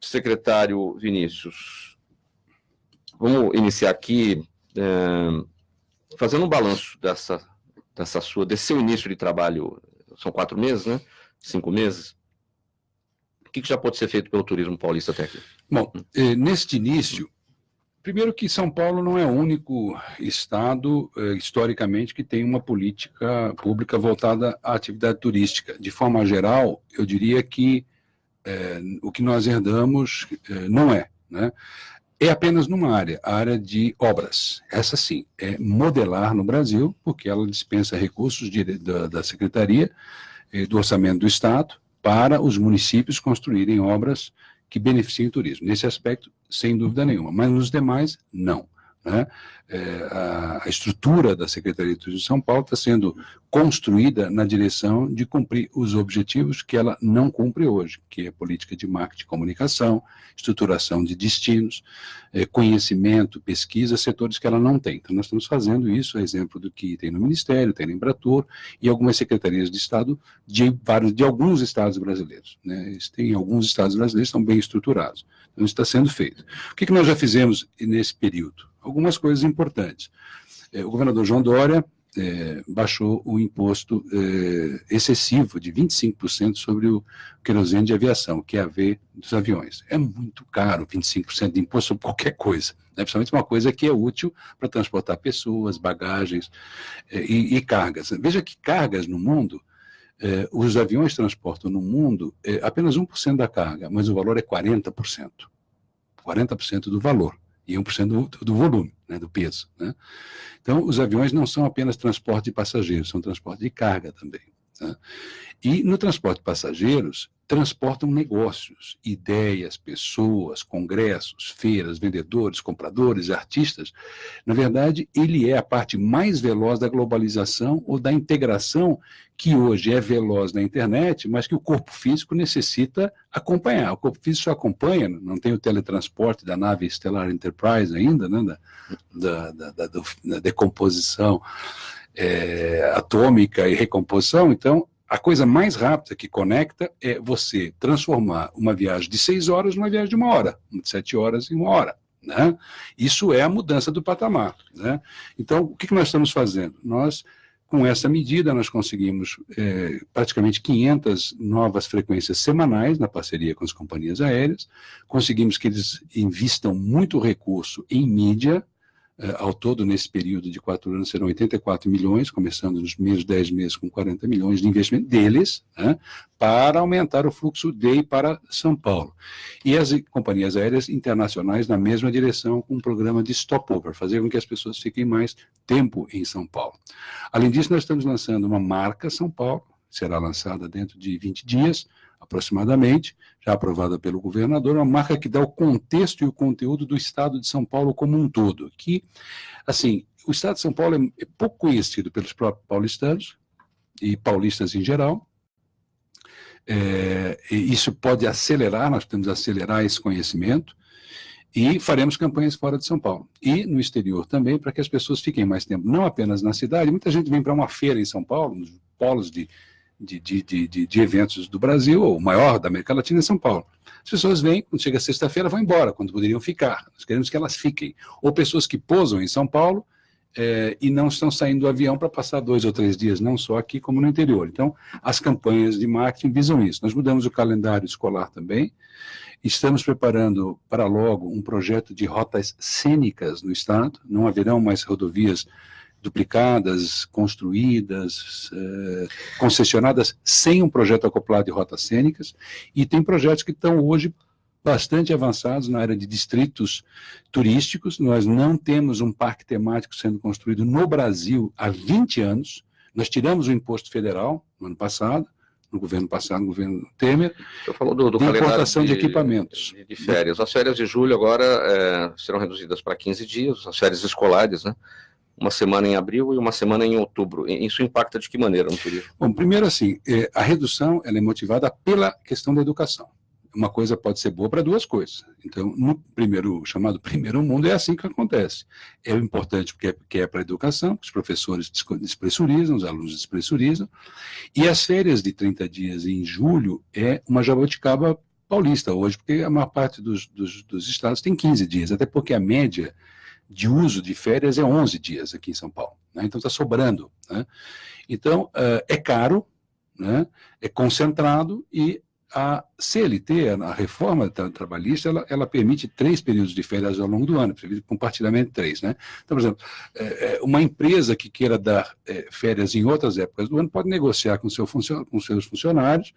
Secretário Vinícius, vamos iniciar aqui fazendo um balanço desse seu início de trabalho. São 4 meses, né? 5 meses. O que já pode ser feito pelo turismo paulista até aqui? Bom, neste início, primeiro que São Paulo não é o único estado, historicamente, que tem uma política pública voltada à atividade turística. De forma geral, eu diria que o que nós herdamos não é, né? É apenas numa área, a área de obras. Essa sim, é modelar no Brasil, porque ela dispensa recursos da Secretaria, do Orçamento do Estado, para os municípios construírem obras que beneficiem o turismo. Nesse aspecto, sem dúvida nenhuma. Mas nos demais, não. Né? A estrutura da Secretaria de Turismo de São Paulo está sendo construída na direção de cumprir os objetivos que ela não cumpre hoje, que é política de marketing e comunicação, estruturação de destinos, conhecimento, pesquisa, setores que ela não tem. Então, nós estamos fazendo isso, a exemplo do que tem no Ministério, tem no Embratur e algumas secretarias de Estado de alguns estados brasileiros. Né? Tem alguns estados brasileiros que estão bem estruturados. Então, isso está sendo feito. O que nós já fizemos nesse período? Algumas coisas importantes. O governador João Dória baixou o imposto excessivo de 25% sobre o querosene de aviação, que é a V dos aviões. É muito caro 25% de imposto sobre qualquer coisa, né? Principalmente uma coisa que é útil para transportar pessoas, bagagens e cargas. Veja que cargas no mundo, os aviões transportam no mundo apenas 1% da carga, mas o valor é 40%. 40% do valor. E 1% do volume, né, do peso. Né? Então, os aviões não são apenas transporte de passageiros, são transporte de carga também. Tá? E no transporte de passageiros, transportam negócios, ideias, pessoas, congressos, feiras, vendedores, compradores, artistas. Na verdade, ele é a parte mais veloz da globalização ou da integração que hoje é veloz na internet, mas que o corpo físico necessita acompanhar. O corpo físico só acompanha, não tem o teletransporte da nave Stellar Enterprise ainda, né, da decomposição atômica e recomposição. Então, a coisa mais rápida que conecta é você transformar uma viagem de 6 horas numa viagem de 1 hora, de 7 horas em 1 hora. Né? Isso é a mudança do patamar. Né? Então, o que nós estamos fazendo? Nós, com essa medida, nós conseguimos praticamente 500 novas frequências semanais na parceria com as companhias aéreas, conseguimos que eles investam muito recurso em mídia. Ao todo, nesse período de 4 anos, serão 84 milhões, começando nos primeiros 10 meses com 40 milhões de investimento deles, né, para aumentar o fluxo de e para São Paulo. E as companhias aéreas internacionais na mesma direção, com um programa de stopover, fazer com que as pessoas fiquem mais tempo em São Paulo. Além disso, nós estamos lançando uma marca São Paulo, será lançada dentro de 20 dias, aproximadamente, já aprovada pelo governador, uma marca que dá o contexto e o conteúdo do estado de São Paulo como um todo, que, assim, o estado de São Paulo é pouco conhecido pelos próprios paulistanos e paulistas em geral, e isso pode acelerar, nós podemos acelerar esse conhecimento, e faremos campanhas fora de São Paulo, e no exterior também, para que as pessoas fiquem mais tempo, não apenas na cidade. Muita gente vem para uma feira em São Paulo, nos polos de eventos do Brasil, ou o maior da América Latina, é São Paulo. As pessoas vêm, quando chega sexta-feira, vão embora, quando poderiam ficar. Nós queremos que elas fiquem. Ou pessoas que pousam em São Paulo e não estão saindo do avião para passar 2 ou 3 dias, não só aqui como no interior. Então, as campanhas de marketing visam isso. Nós mudamos o calendário escolar também, estamos preparando para logo um projeto de rotas cênicas no estado, não haverão mais rodovias duplicadas, construídas, concessionadas, sem um projeto acoplado de rotas cênicas, e tem projetos que estão hoje bastante avançados na área de distritos turísticos. Nós não temos um parque temático sendo construído no Brasil há 20 anos, nós tiramos o imposto federal no ano passado, no governo Temer, Você falou do de calendário importação de equipamentos. De férias. As férias de julho agora serão reduzidas para 15 dias, as férias escolares, né? Uma semana em abril e uma semana em outubro. Isso impacta de que maneira no turismo? Bom, primeiro assim, a redução ela é motivada pela questão da educação. Uma coisa pode ser boa para 2 coisas. Então, no chamado primeiro mundo, é assim que acontece. É importante porque é para a educação, os professores despressurizam, os alunos despressurizam, e as férias de 30 dias em julho é uma jabuticaba paulista hoje, porque a maior parte dos estados tem 15 dias, até porque a média de uso de férias é 11 dias aqui em São Paulo, né? Então está sobrando, né? Então, é caro, né? É concentrado, e a CLT, a reforma trabalhista, ela permite 3 períodos de férias ao longo do ano, compartilhamento de 3, né? Então, por exemplo, uma empresa que queira dar férias em outras épocas do ano pode negociar com seus funcionários,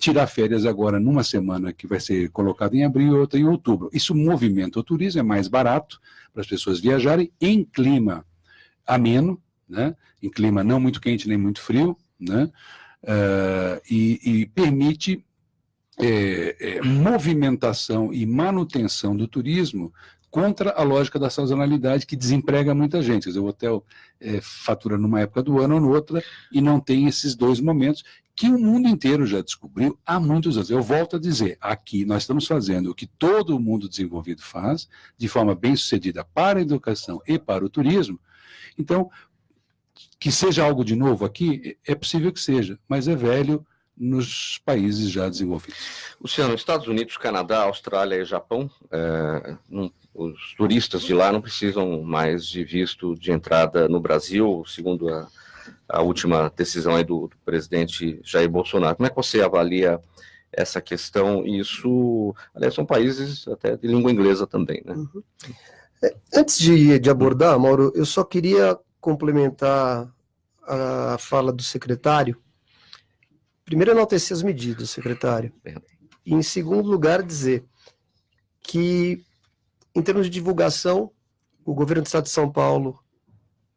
tirar férias agora numa semana que vai ser colocada em abril e outra em outubro. Isso movimenta o turismo, é mais barato para as pessoas viajarem em clima ameno, né? Em clima não muito quente nem muito frio, né? E permite movimentação e manutenção do turismo contra a lógica da sazonalidade, que desemprega muita gente. Quer dizer, o hotel fatura numa época do ano ou noutra e não tem esses 2 momentos que o mundo inteiro já descobriu há muitos anos. Eu volto a dizer, aqui nós estamos fazendo o que todo mundo desenvolvido faz, de forma bem sucedida para a educação e para o turismo. Então, que seja algo de novo aqui, é possível que seja, mas é velho nos países já desenvolvidos. Luciano, Estados Unidos, Canadá, Austrália e Japão, os turistas de lá não precisam mais de visto de entrada no Brasil, segundo a última decisão aí do presidente Jair Bolsonaro. Como é que você avalia essa questão? Isso, aliás, são países até de língua inglesa também, né? Uhum. Antes de abordar, Mauro, eu só queria complementar a fala do secretário. Primeiro, enaltecer as medidas, secretário. E, em segundo lugar, dizer que, em termos de divulgação, o governo do Estado de São Paulo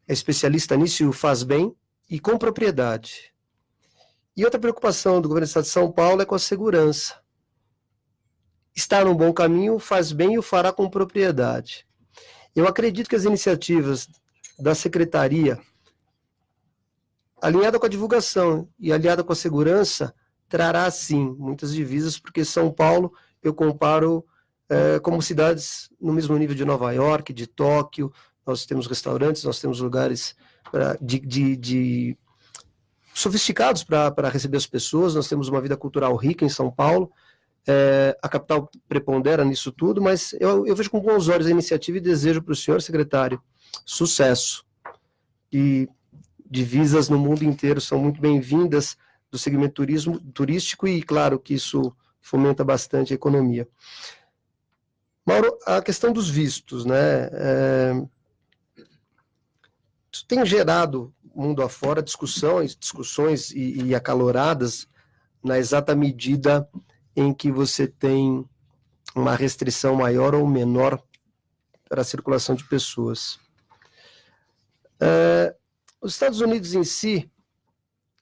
é especialista nisso e o faz bem, e com propriedade. E outra preocupação do governo do Estado de São Paulo é com a segurança. Está num bom caminho, faz bem e o fará com propriedade. Eu acredito que as iniciativas da secretaria, alinhada com a divulgação e aliada com a segurança, trará, sim, muitas divisas, porque São Paulo, eu comparo como cidades no mesmo nível de Nova York, de Tóquio. Nós temos restaurantes, nós temos lugares sofisticados para receber as pessoas, nós temos uma vida cultural rica em São Paulo, a capital prepondera nisso tudo, mas eu vejo com bons olhos a iniciativa e desejo para o senhor, secretário, sucesso. E divisas no mundo inteiro são muito bem-vindas do segmento turístico e, claro, que isso fomenta bastante a economia. Mauro, a questão dos vistos, né? Isso tem gerado, mundo afora, discussões e acaloradas na exata medida em que você tem uma restrição maior ou menor para a circulação de pessoas. Os Estados Unidos em si,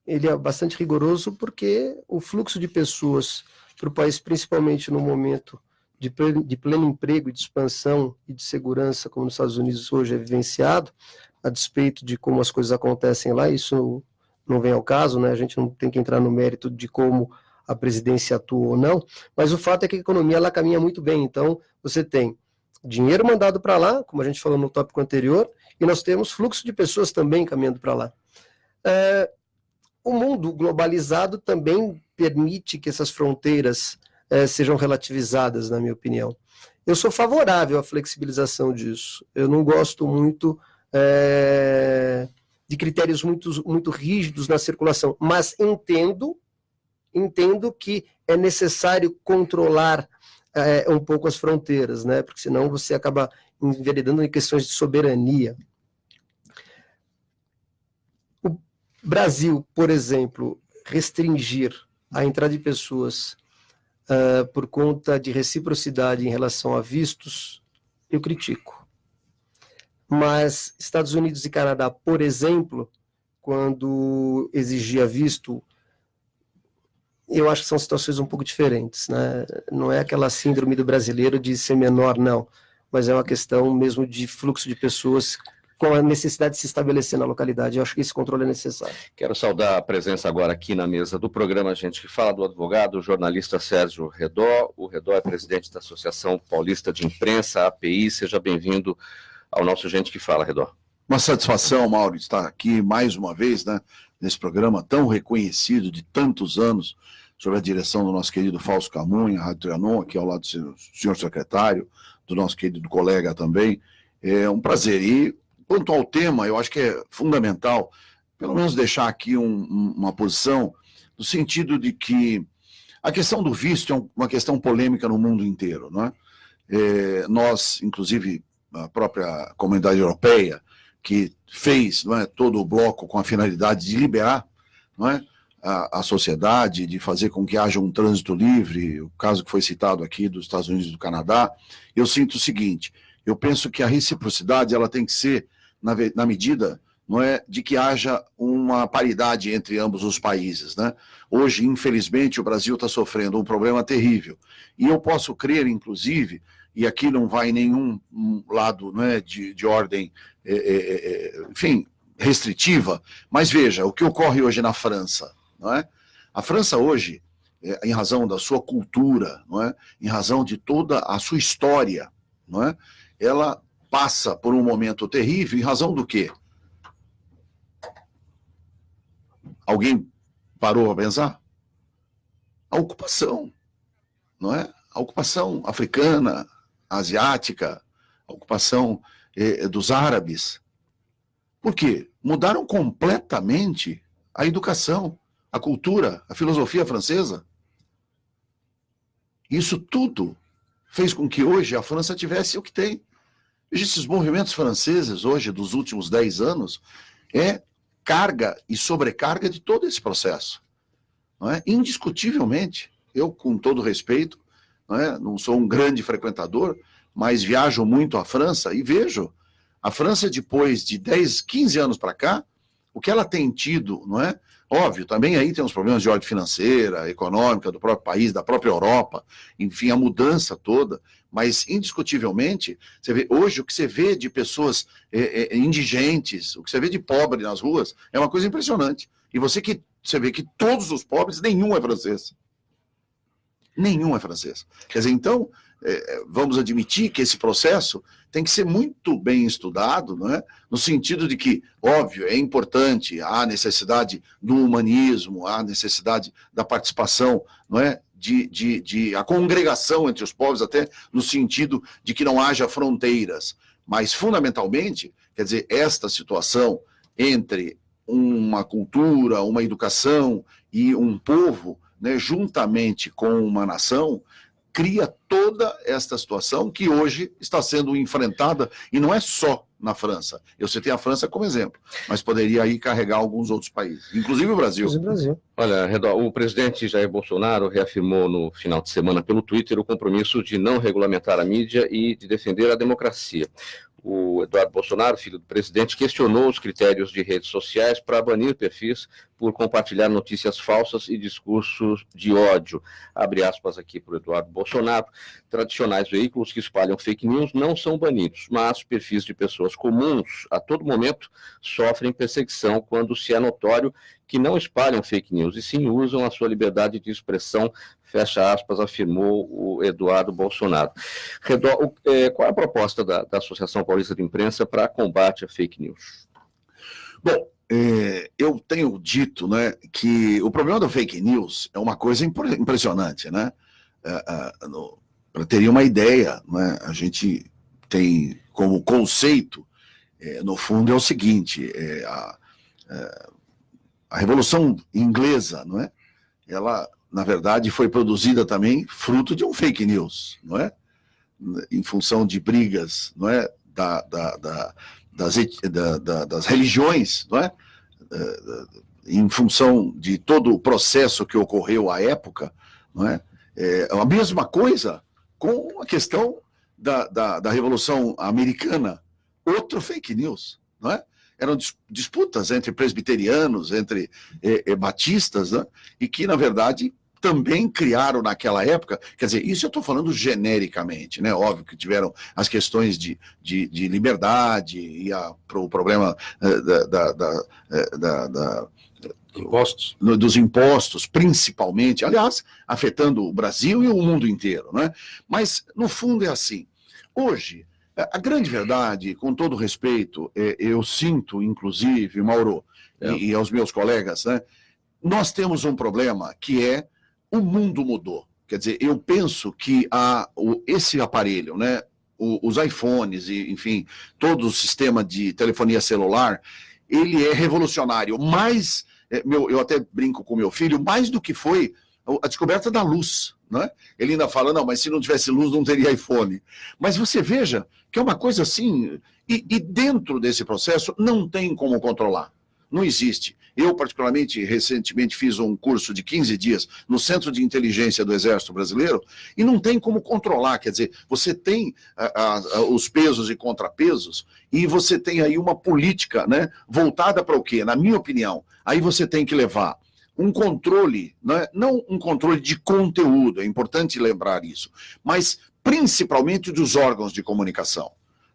ele é bastante rigoroso porque o fluxo de pessoas para o país, principalmente no momento de pleno emprego e de expansão e de segurança, como nos Estados Unidos hoje é vivenciado, a despeito de como as coisas acontecem lá, isso não vem ao caso, né? A gente não tem que entrar no mérito de como a presidência atua ou não, mas o fato é que a economia lá caminha muito bem. Então, você tem dinheiro mandado para lá, como a gente falou no tópico anterior, e nós temos fluxo de pessoas também caminhando para lá. O mundo globalizado também permite que essas fronteiras sejam relativizadas, na minha opinião. Eu sou favorável à flexibilização disso. Eu não gosto muito de critérios muito rígidos na circulação, mas entendo que é necessário controlar um pouco as fronteiras, né? Porque senão você acaba enveredando em questões de soberania. O Brasil, por exemplo, restringir a entrada de pessoas por conta de reciprocidade em relação a vistos, eu critico. Mas Estados Unidos e Canadá, por exemplo, quando exigia visto, eu acho que são situações um pouco diferentes, né? Não é aquela síndrome do brasileiro de ser menor, não, mas é uma questão mesmo de fluxo de pessoas com a necessidade de se estabelecer na localidade. Eu acho que esse controle é necessário. Quero saudar a presença agora aqui na mesa do programa Gente que Fala, do advogado, o jornalista Sérgio Redó. O Redó é presidente da Associação Paulista de Imprensa, API. Seja bem-vindo ao nosso Gente que Fala, Redó. Uma satisfação, Mauro, estar aqui mais uma vez, né, nesse programa tão reconhecido de tantos anos, sob a direção do nosso querido Fausto Camunha, Rádio Trianon, aqui ao lado do senhor secretário, do nosso querido colega também. É um prazer. E quanto ao tema, eu acho que é fundamental, pelo menos deixar aqui uma posição, no sentido de que a questão do visto é uma questão polêmica no mundo inteiro, não é? Nós, inclusive, a própria Comunidade Europeia, que fez, não é, todo o bloco com a finalidade de liberar, não é, a sociedade, de fazer com que haja um trânsito livre, o caso que foi citado aqui dos Estados Unidos e do Canadá, eu sinto o seguinte: eu penso que a reciprocidade ela tem que ser na medida, não é, de que haja uma paridade entre ambos os países, né? Hoje, infelizmente, o Brasil está sofrendo um problema terrível. E eu posso crer, inclusive, e aqui não vai nenhum lado, não é, de ordem, enfim, restritiva, mas veja, o que ocorre hoje na França, não é? A França hoje, em razão da sua cultura, não é, em razão de toda a sua história, não é, ela passa por um momento terrível, em razão do quê? Alguém parou a pensar? A ocupação, não é? A ocupação africana, asiática, a ocupação dos árabes. Por quê? Mudaram completamente a educação, a cultura, a filosofia francesa. Isso tudo fez com que hoje a França tivesse o que tem. Esses movimentos franceses hoje, dos últimos 10 anos, é carga e sobrecarga de todo esse processo. Não é? Indiscutivelmente, eu, com todo respeito, não sou um grande frequentador, mas viajo muito à França e vejo a França, depois de 10, 15 anos para cá, o que ela tem tido, não é? Óbvio, também aí tem uns problemas de ordem financeira, econômica, do próprio país, da própria Europa, enfim, a mudança toda, mas indiscutivelmente, você vê, hoje o que você vê de pessoas indigentes, o que você vê de pobre nas ruas, é uma coisa impressionante. E você vê que todos os pobres, nenhum é francês. Nenhum é francês. Quer dizer, então, vamos admitir que esse processo tem que ser muito bem estudado, não é? No sentido de que, óbvio, é importante, há necessidade do humanismo, há necessidade da participação, não é? A congregação entre os povos, até no sentido de que não haja fronteiras. Mas, fundamentalmente, quer dizer, esta situação entre uma cultura, uma educação e um povo, né, juntamente com uma nação, cria toda esta situação que hoje está sendo enfrentada, e não é só na França. Eu citei a França como exemplo, mas poderia aí carregar alguns outros países, inclusive o Brasil. Olha, Redó, o presidente Jair Bolsonaro reafirmou no final de semana pelo Twitter o compromisso de não regulamentar a mídia e de defender a democracia. O Eduardo Bolsonaro, filho do presidente, questionou os critérios de redes sociais para banir perfis por compartilhar notícias falsas e discursos de ódio. Abre aspas aqui para o Eduardo Bolsonaro. Tradicionais veículos que espalham fake news não são banidos, mas perfis de pessoas comuns, a todo momento, sofrem perseguição quando se é notório que não espalham fake news e sim usam a sua liberdade de expressão, fecha aspas, afirmou o Eduardo Bolsonaro. Redó, qual é a proposta da Associação Paulista de Imprensa para combate a fake news? Bom, eu tenho dito, né, que o problema da fake news é uma coisa impressionante, né? para terem uma ideia, né, a gente tem como conceito, no fundo, é o seguinte, a Revolução Inglesa, não é? Ela, na verdade, foi produzida também fruto de um fake news, não é? Em função de brigas, não é? Das religiões, não é? Em função de todo o processo que ocorreu à época, não é? A mesma coisa com a questão da Revolução Americana, outro fake news, não é? Eram disputas entre presbiterianos, entre batistas, né? E que, na verdade, também criaram naquela época, quer dizer, isso eu estou falando genericamente, né? Óbvio que tiveram as questões de liberdade e o problema Impostos. dos impostos, principalmente, aliás, afetando o Brasil e o mundo inteiro, né? Mas, no fundo, é assim. Hoje, a grande verdade, com todo respeito, eu sinto, inclusive, Mauro, e aos meus colegas, né? Nós temos um problema que é o mundo mudou. Quer dizer, eu penso que esse aparelho, né? Os iPhones, e, enfim, todo o sistema de telefonia celular, ele é revolucionário, mas eu até brinco com meu filho, mais do que foi a descoberta da luz, né? Ele ainda fala, não, mas se não tivesse luz não teria iPhone. Mas você veja que é uma coisa assim, e dentro desse processo não tem como controlar, não existe. Eu, particularmente, recentemente fiz um curso de 15 dias no Centro de Inteligência do Exército Brasileiro e não tem como controlar, quer dizer, você tem os pesos e contrapesos e você tem aí uma política, né, voltada para o quê? Na minha opinião, aí você tem que levar um controle, né, não um controle de conteúdo, é importante lembrar isso, mas principalmente dos órgãos de comunicação,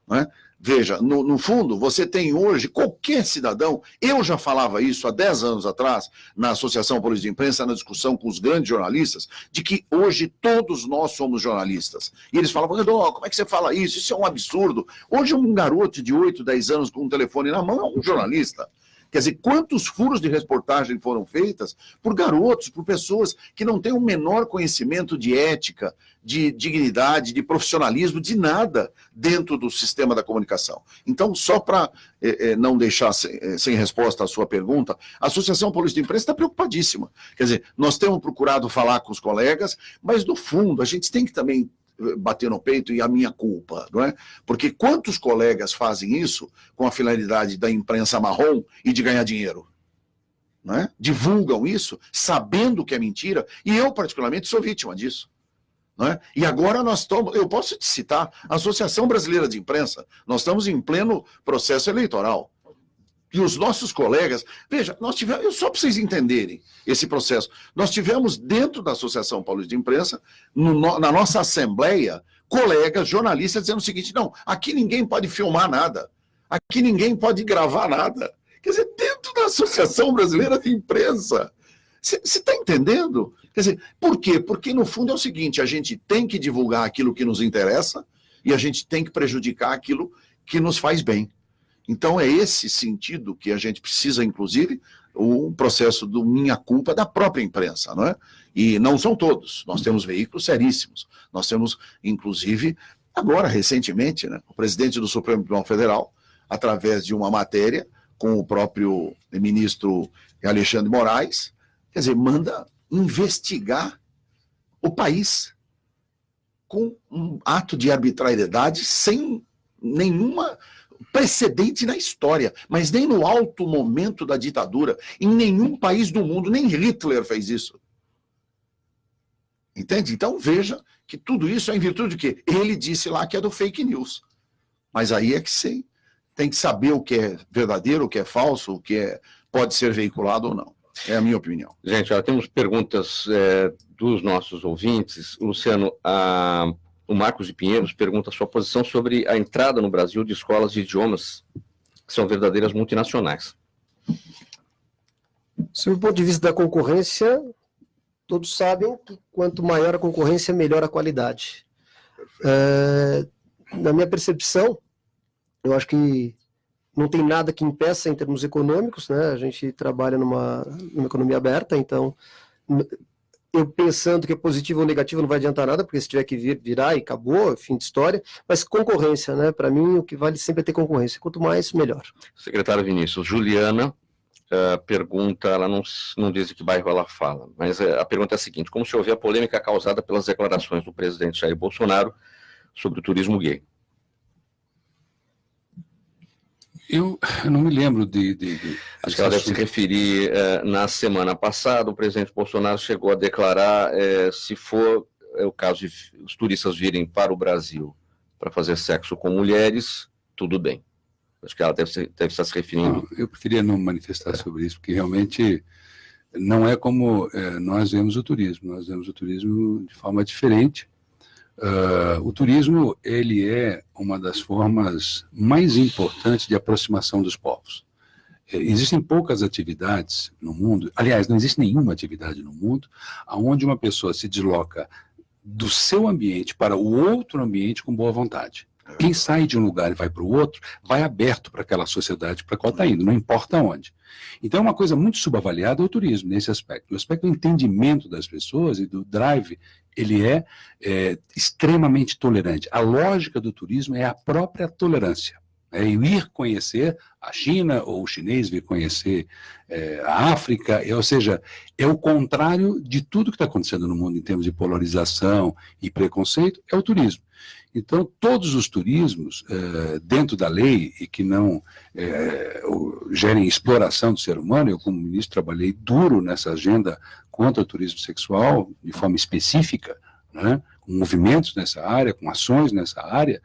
né? Veja, no fundo, você tem hoje, qualquer cidadão, eu já falava isso há 10 anos atrás, na Associação Paulista de Imprensa, na discussão com os grandes jornalistas, de que hoje todos nós somos jornalistas. E eles falavam, como é que você fala isso? Isso é um absurdo. Hoje um garoto de 8, 10 anos com um telefone na mão é um jornalista. Quer dizer, quantos furos de reportagem foram feitas por garotos, por pessoas que não têm o menor conhecimento de ética, de dignidade, de profissionalismo, de nada dentro do sistema da comunicação. Então, só para não deixar sem resposta a sua pergunta, a Associação Paulista de Imprensa está preocupadíssima. Quer dizer, nós temos procurado falar com os colegas, mas, no fundo, a gente tem que também bater no peito e a minha culpa, não é? Porque quantos colegas fazem isso com a finalidade da imprensa marrom e de ganhar dinheiro? Não é? Divulgam isso sabendo que é mentira, e eu particularmente sou vítima disso. Não é? E agora nós estamos, eu posso te citar, a Associação Brasileira de Imprensa, nós estamos em pleno processo eleitoral. E os nossos colegas, veja, nós tivemos, só para vocês entenderem esse processo, nós tivemos dentro da Associação Paulista de Imprensa, na nossa assembleia, colegas, jornalistas, dizendo o seguinte, não, aqui ninguém pode filmar nada, aqui ninguém pode gravar nada. Quer dizer, dentro da Associação Brasileira de Imprensa. Você está entendendo? Quer dizer, por quê? Porque, no fundo, é o seguinte, a gente tem que divulgar aquilo que nos interessa e a gente tem que prejudicar aquilo que nos faz bem. Então, é esse sentido que a gente precisa, inclusive, o processo do minha culpa da própria imprensa, não é? E não são todos. Nós temos veículos seríssimos. Nós temos, inclusive, agora, recentemente, né, o presidente do Supremo Tribunal Federal, através de uma matéria com o próprio ministro Alexandre de Moraes, quer dizer, manda investigar o país com um ato de arbitrariedade sem nenhuma precedente na história, mas nem no alto momento da ditadura, em nenhum país do mundo, nem Hitler fez isso. Entende? Então veja que tudo isso é em virtude de quê? Ele disse lá que é do fake news. Mas aí é que sim, tem que saber o que é verdadeiro, o que é falso, o que pode ser veiculado ou não. É a minha opinião. Gente, já temos perguntas dos nossos ouvintes. Luciano, o Marcos de Pinheiros pergunta a sua posição sobre a entrada no Brasil de escolas de idiomas que são verdadeiras multinacionais. Sob o ponto de vista da concorrência, todos sabem que quanto maior a concorrência, melhor a qualidade. Na minha percepção, eu acho que não tem nada que impeça em termos econômicos, né? A gente trabalha numa economia aberta, então eu pensando que é positivo ou negativo não vai adiantar nada, porque se tiver que virar e acabou, fim de história, mas concorrência, né? Para mim, o que vale sempre é ter concorrência. Quanto mais, melhor. Secretário Vinícius, Juliana pergunta, ela não diz de que bairro ela fala, mas a pergunta é a seguinte: como o senhor vê a polêmica causada pelas declarações do presidente Jair Bolsonaro sobre o turismo gay? Eu não me lembro Acho que ela deve se referir, na semana passada, o presidente Bolsonaro chegou a declarar, se for o caso de os turistas virem para o Brasil para fazer sexo com mulheres, tudo bem. Acho que ela deve estar se referindo. Não, eu preferia não manifestar sobre isso, porque realmente não é como nós vemos o turismo. Nós vemos o turismo de forma diferente. O turismo, ele é uma das formas mais importantes de aproximação dos povos. Existem poucas atividades no mundo, aliás, não existe nenhuma atividade no mundo, onde uma pessoa se desloca do seu ambiente para o outro ambiente com boa vontade. Quem sai de um lugar e vai para o outro, vai aberto para aquela sociedade para a qual está indo, não importa onde. Então, uma coisa muito subavaliada é o turismo, nesse aspecto. O aspecto do entendimento das pessoas e do drive, ele é extremamente tolerante. A lógica do turismo é a própria tolerância. Ir conhecer a China, ou o chinês vir conhecer a África, ou seja, é o contrário de tudo que está acontecendo no mundo em termos de polarização e preconceito, é o turismo. Então, todos os turismos, dentro da lei, e que não gerem exploração do ser humano, eu, como ministro, trabalhei duro nessa agenda contra o turismo sexual, de forma específica, né, com movimentos nessa área, com ações nessa área,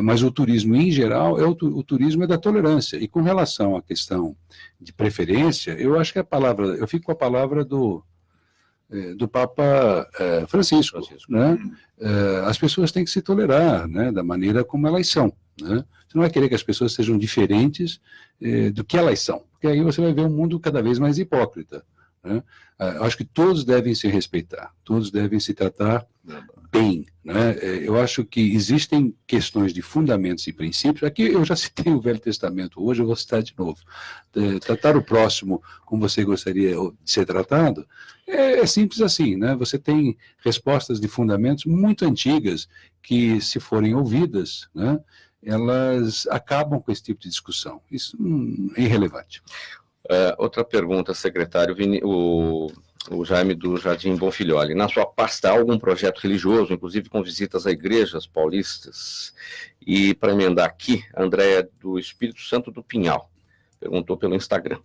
mas o turismo, em geral, o turismo é da tolerância. E com relação à questão de preferência, eu acho que eu fico com a palavra do Papa Francisco, né? As pessoas têm que se tolerar, né, da maneira como elas são, né? Você não vai querer que as pessoas sejam diferentes do que elas são, porque aí você vai ver um mundo cada vez mais hipócrita, né? Acho que todos devem se respeitar, todos devem se tratar bem, né? Eu acho que existem questões de fundamentos e princípios. Aqui eu já citei o Velho Testamento, hoje eu vou citar de novo. Tratar o próximo como você gostaria de ser tratado é simples assim, né? Você tem respostas de fundamentos muito antigas que, se forem ouvidas, né, elas acabam com esse tipo de discussão. Isso é irrelevante. Outra pergunta, secretário, o Jaime do Jardim Bonfilholi. Na sua pasta há algum projeto religioso, inclusive com visitas a igrejas paulistas? E, para emendar aqui, a Andréia do Espírito Santo do Pinhal perguntou pelo Instagram.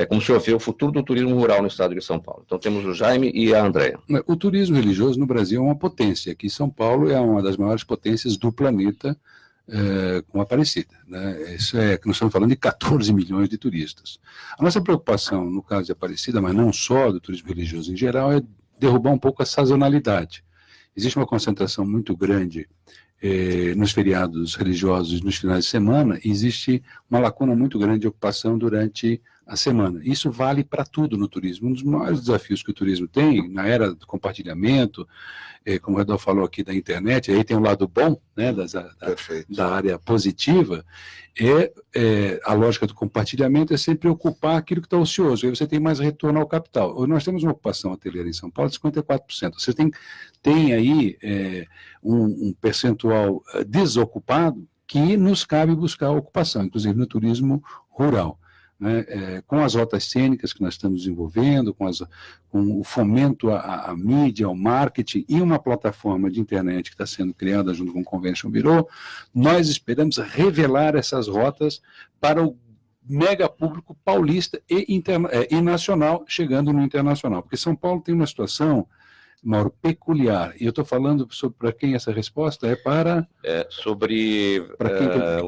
Como o senhor vê o futuro do turismo rural no estado de São Paulo? Então temos o Jaime e a Andréia. O turismo religioso no Brasil é uma potência. Aqui São Paulo é uma das maiores potências do planeta, com a Aparecida, né? Isso nós estamos falando de 14 milhões de turistas. A nossa preocupação, no caso de Aparecida, mas não só do turismo religioso em geral, é derrubar um pouco a sazonalidade. Existe uma concentração muito grande nos feriados religiosos, nos finais de semana, e existe uma lacuna muito grande de ocupação durante a semana. Isso vale para tudo no turismo. Um dos maiores desafios que o turismo tem, na era do compartilhamento, como o Redolfo falou aqui, da internet, aí tem um lado bom, né, da área positiva, a lógica do compartilhamento é sempre ocupar aquilo que está ocioso, aí você tem mais retorno ao capital. Hoje nós temos uma ocupação hoteleira em São Paulo de 54%. Você tem aí um percentual desocupado que nos cabe buscar ocupação, inclusive no turismo rural. Né, com as rotas cênicas que nós estamos desenvolvendo, com o fomento à mídia, ao marketing e uma plataforma de internet que está sendo criada junto com o Convention Bureau, nós esperamos revelar essas rotas para o mega público paulista e nacional, chegando no internacional. Porque São Paulo tem uma situação, Mauro, peculiar. E eu estou falando sobre para quem essa resposta é para... sobre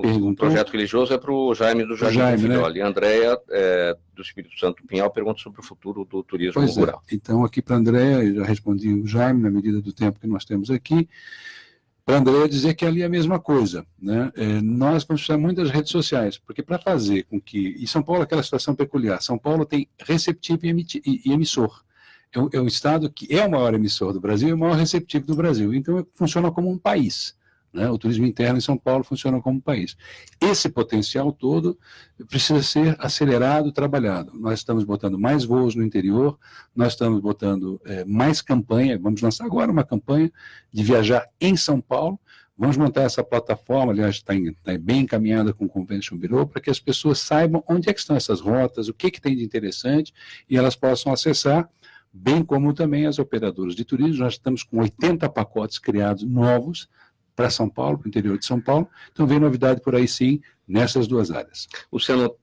quem o projeto religioso é para o Jaime do Jardim Bonfilholi. Né? A Andréia, do Espírito Santo do Pinhal, pergunta sobre o futuro do turismo rural. Então, aqui para a Andréia, eu já respondi o Jaime, na medida do tempo que nós temos aqui. Para a Andréia dizer que ali é a mesma coisa, né? Nós vamos precisar muito das redes sociais, porque para fazer com que... E São Paulo é aquela situação peculiar. São Paulo tem receptivo e emissor. É um estado que é o maior emissor do Brasil e o maior receptivo do Brasil. Então, funciona como um país, né? O turismo interno em São Paulo funciona como país. Esse potencial todo precisa ser acelerado, trabalhado. Nós estamos botando mais voos no interior, nós estamos botando mais campanha, vamos lançar agora uma campanha de viajar em São Paulo, vamos montar essa plataforma, aliás, está bem encaminhada com o Convention Bureau, para que as pessoas saibam onde é que estão essas rotas, o que tem de interessante, e elas possam acessar, bem como também as operadoras de turismo. Nós estamos com 80 pacotes criados novos para São Paulo, para o interior de São Paulo, então vem novidade por aí sim, nessas duas áreas. Luciano,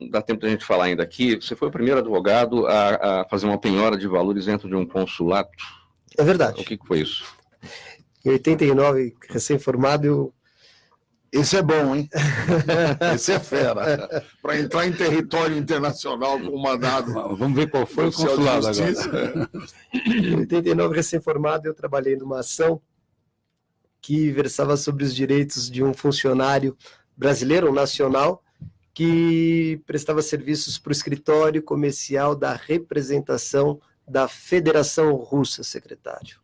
dá tempo de a gente falar ainda aqui, você foi o primeiro advogado a fazer uma penhora de valores dentro de um consulado. É verdade. O que foi isso? Em 89, recém-formado, Esse é bom, hein? Esse é fera. Para entrar em território internacional com mandado. Vamos ver qual foi o consulado agora. Em 89, recém-formado, eu trabalhei numa ação que versava sobre os direitos de um funcionário brasileiro, nacional, que prestava serviços para o escritório comercial da representação da Federação Russa, secretário.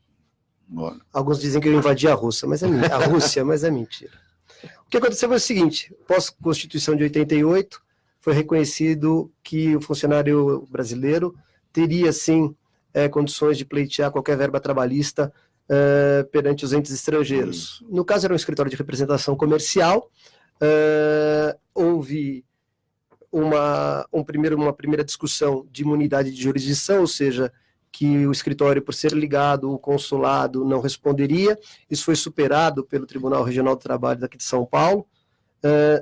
Bora. Alguns dizem que eu invadi a Rússia, mas é mentira. O que aconteceu foi o seguinte: pós-Constituição de 88, foi reconhecido que o funcionário brasileiro teria, sim, condições de pleitear qualquer verba trabalhista perante os entes estrangeiros. No caso, era um escritório de representação comercial. Houve uma primeira discussão de imunidade de jurisdição, ou seja, que o escritório, por ser ligado ao consulado, não responderia. Isso foi superado pelo Tribunal Regional do Trabalho daqui de São Paulo.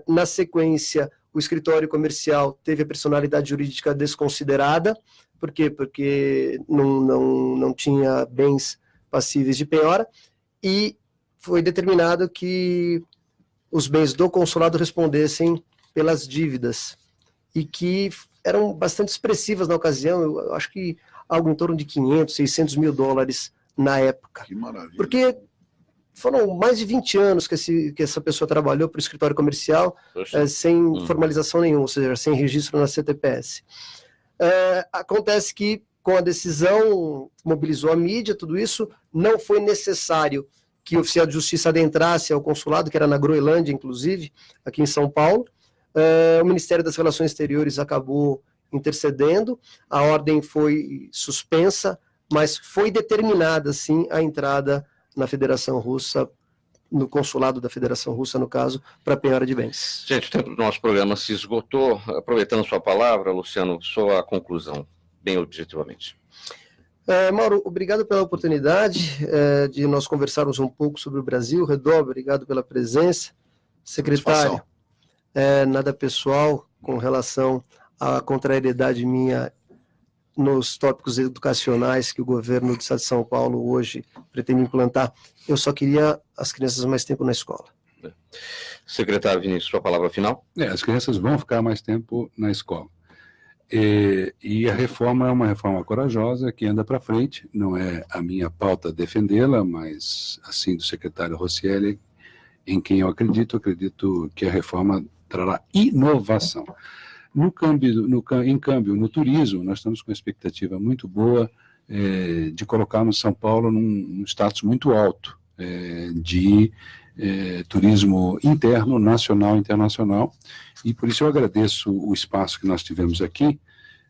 Na sequência, o escritório comercial teve a personalidade jurídica desconsiderada. Por quê? Porque não tinha bens passíveis de penhora, e foi determinado que os bens do consulado respondessem pelas dívidas, e que eram bastante expressivas na ocasião. Eu acho que algo em torno de 500, 600 mil dólares na época. Que maravilha. Porque foram mais de 20 anos que essa pessoa trabalhou para o escritório comercial sem formalização nenhuma, ou seja, sem registro na CTPS. Acontece que, com a decisão, mobilizou a mídia, tudo isso, não foi necessário que o oficial de justiça adentrasse ao consulado, que era na Groenlândia, inclusive, aqui em São Paulo. O Ministério das Relações Exteriores acabou intercedendo, a ordem foi suspensa, mas foi determinada, sim, a entrada na Federação Russa, no consulado da Federação Russa, no caso, para penhora de bens. Gente, o tempo do nosso programa se esgotou. Aproveitando sua palavra, Luciano, sua conclusão, bem objetivamente. Mauro, obrigado pela oportunidade de nós conversarmos um pouco sobre o Brasil. Redó, obrigado pela presença. Secretário, nada pessoal com relação à contrariedade minha nos tópicos educacionais que o governo do Estado de São Paulo hoje pretende implantar. Eu só queria as crianças mais tempo na escola. Secretário Vinícius, sua palavra final? As crianças vão ficar mais tempo na escola. E a reforma é uma reforma corajosa que anda para frente. Não é a minha pauta defendê-la, mas assim do secretário Rosselli, em quem eu acredito que a reforma trará inovação. Em câmbio, no turismo, nós estamos com uma expectativa muito boa de colocarmos São Paulo num status muito alto de turismo interno, nacional e internacional, e por isso eu agradeço o espaço que nós tivemos aqui,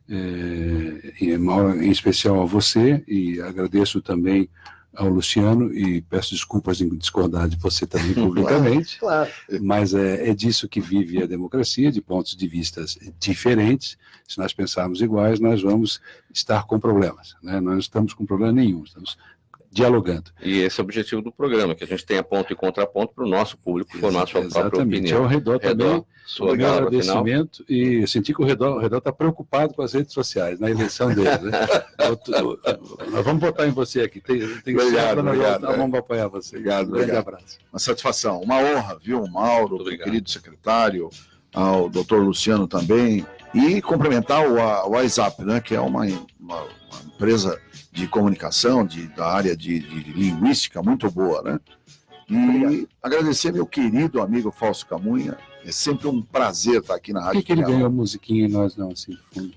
em especial a você, e agradeço também ao Luciano, e peço desculpas em discordar de você também publicamente, Claro. Mas é disso que vive a democracia, de pontos de vista diferentes. Se nós pensarmos iguais, nós vamos estar com problemas, né? Nós não estamos com problema nenhum, estamos dialogando. E esse é o objetivo do programa, que a gente tenha ponto e contraponto para o nosso público formar sua própria opinião. Ao Redó também, sua meu palavra final. agradecimento, e eu senti que o Redó está preocupado com as redes sociais, na eleição dele. Né? Nós vamos votar em você aqui. Tem Obrigado, vamos apoiar você. Obrigado, Um grande abraço. Uma satisfação, uma honra, viu, Mauro, Muito obrigado. querido secretário, ao doutor Luciano também, e cumprimentar o WhatsApp, né, que é uma empresa de comunicação, da área de linguística muito boa, né? E agradecer meu querido amigo Fausto Camunha, é sempre um prazer estar aqui na Por Rádio que ele Filial. ganhou a musiquinha e nós não, assim, de fundo?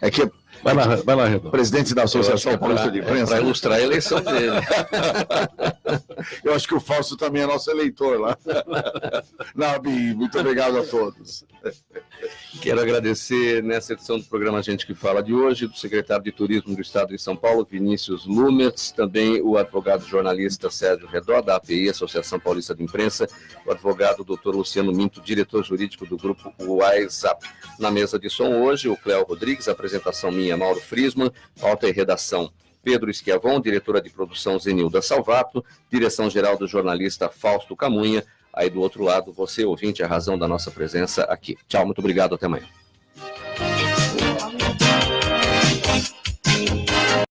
É que Vai lá, Redó. presidente da Associação Paulista de Imprensa. Para ilustrar a eleição dele. Eu acho que o Fausto também é nosso eleitor lá. Nabi, muito obrigado a todos. Quero agradecer nessa edição do programa Gente que Fala de hoje, do secretário de Turismo do Estado de São Paulo, Vinícius Lumertz, também o advogado jornalista Sérgio Redó, da API, Associação Paulista de Imprensa, o advogado Dr. Luciano Minto, diretor jurídico do grupo WhatsApp. Na mesa de som hoje, o Cléo Rodrigues, apresentação minha, Mauro Frisman, pauta e redação Pedro Esquiavon, diretora de produção Zenilda Salvato, direção-geral do jornalista Fausto Camunha. Aí do outro lado, você, ouvinte, a razão da nossa presença aqui. Tchau, muito obrigado, até amanhã.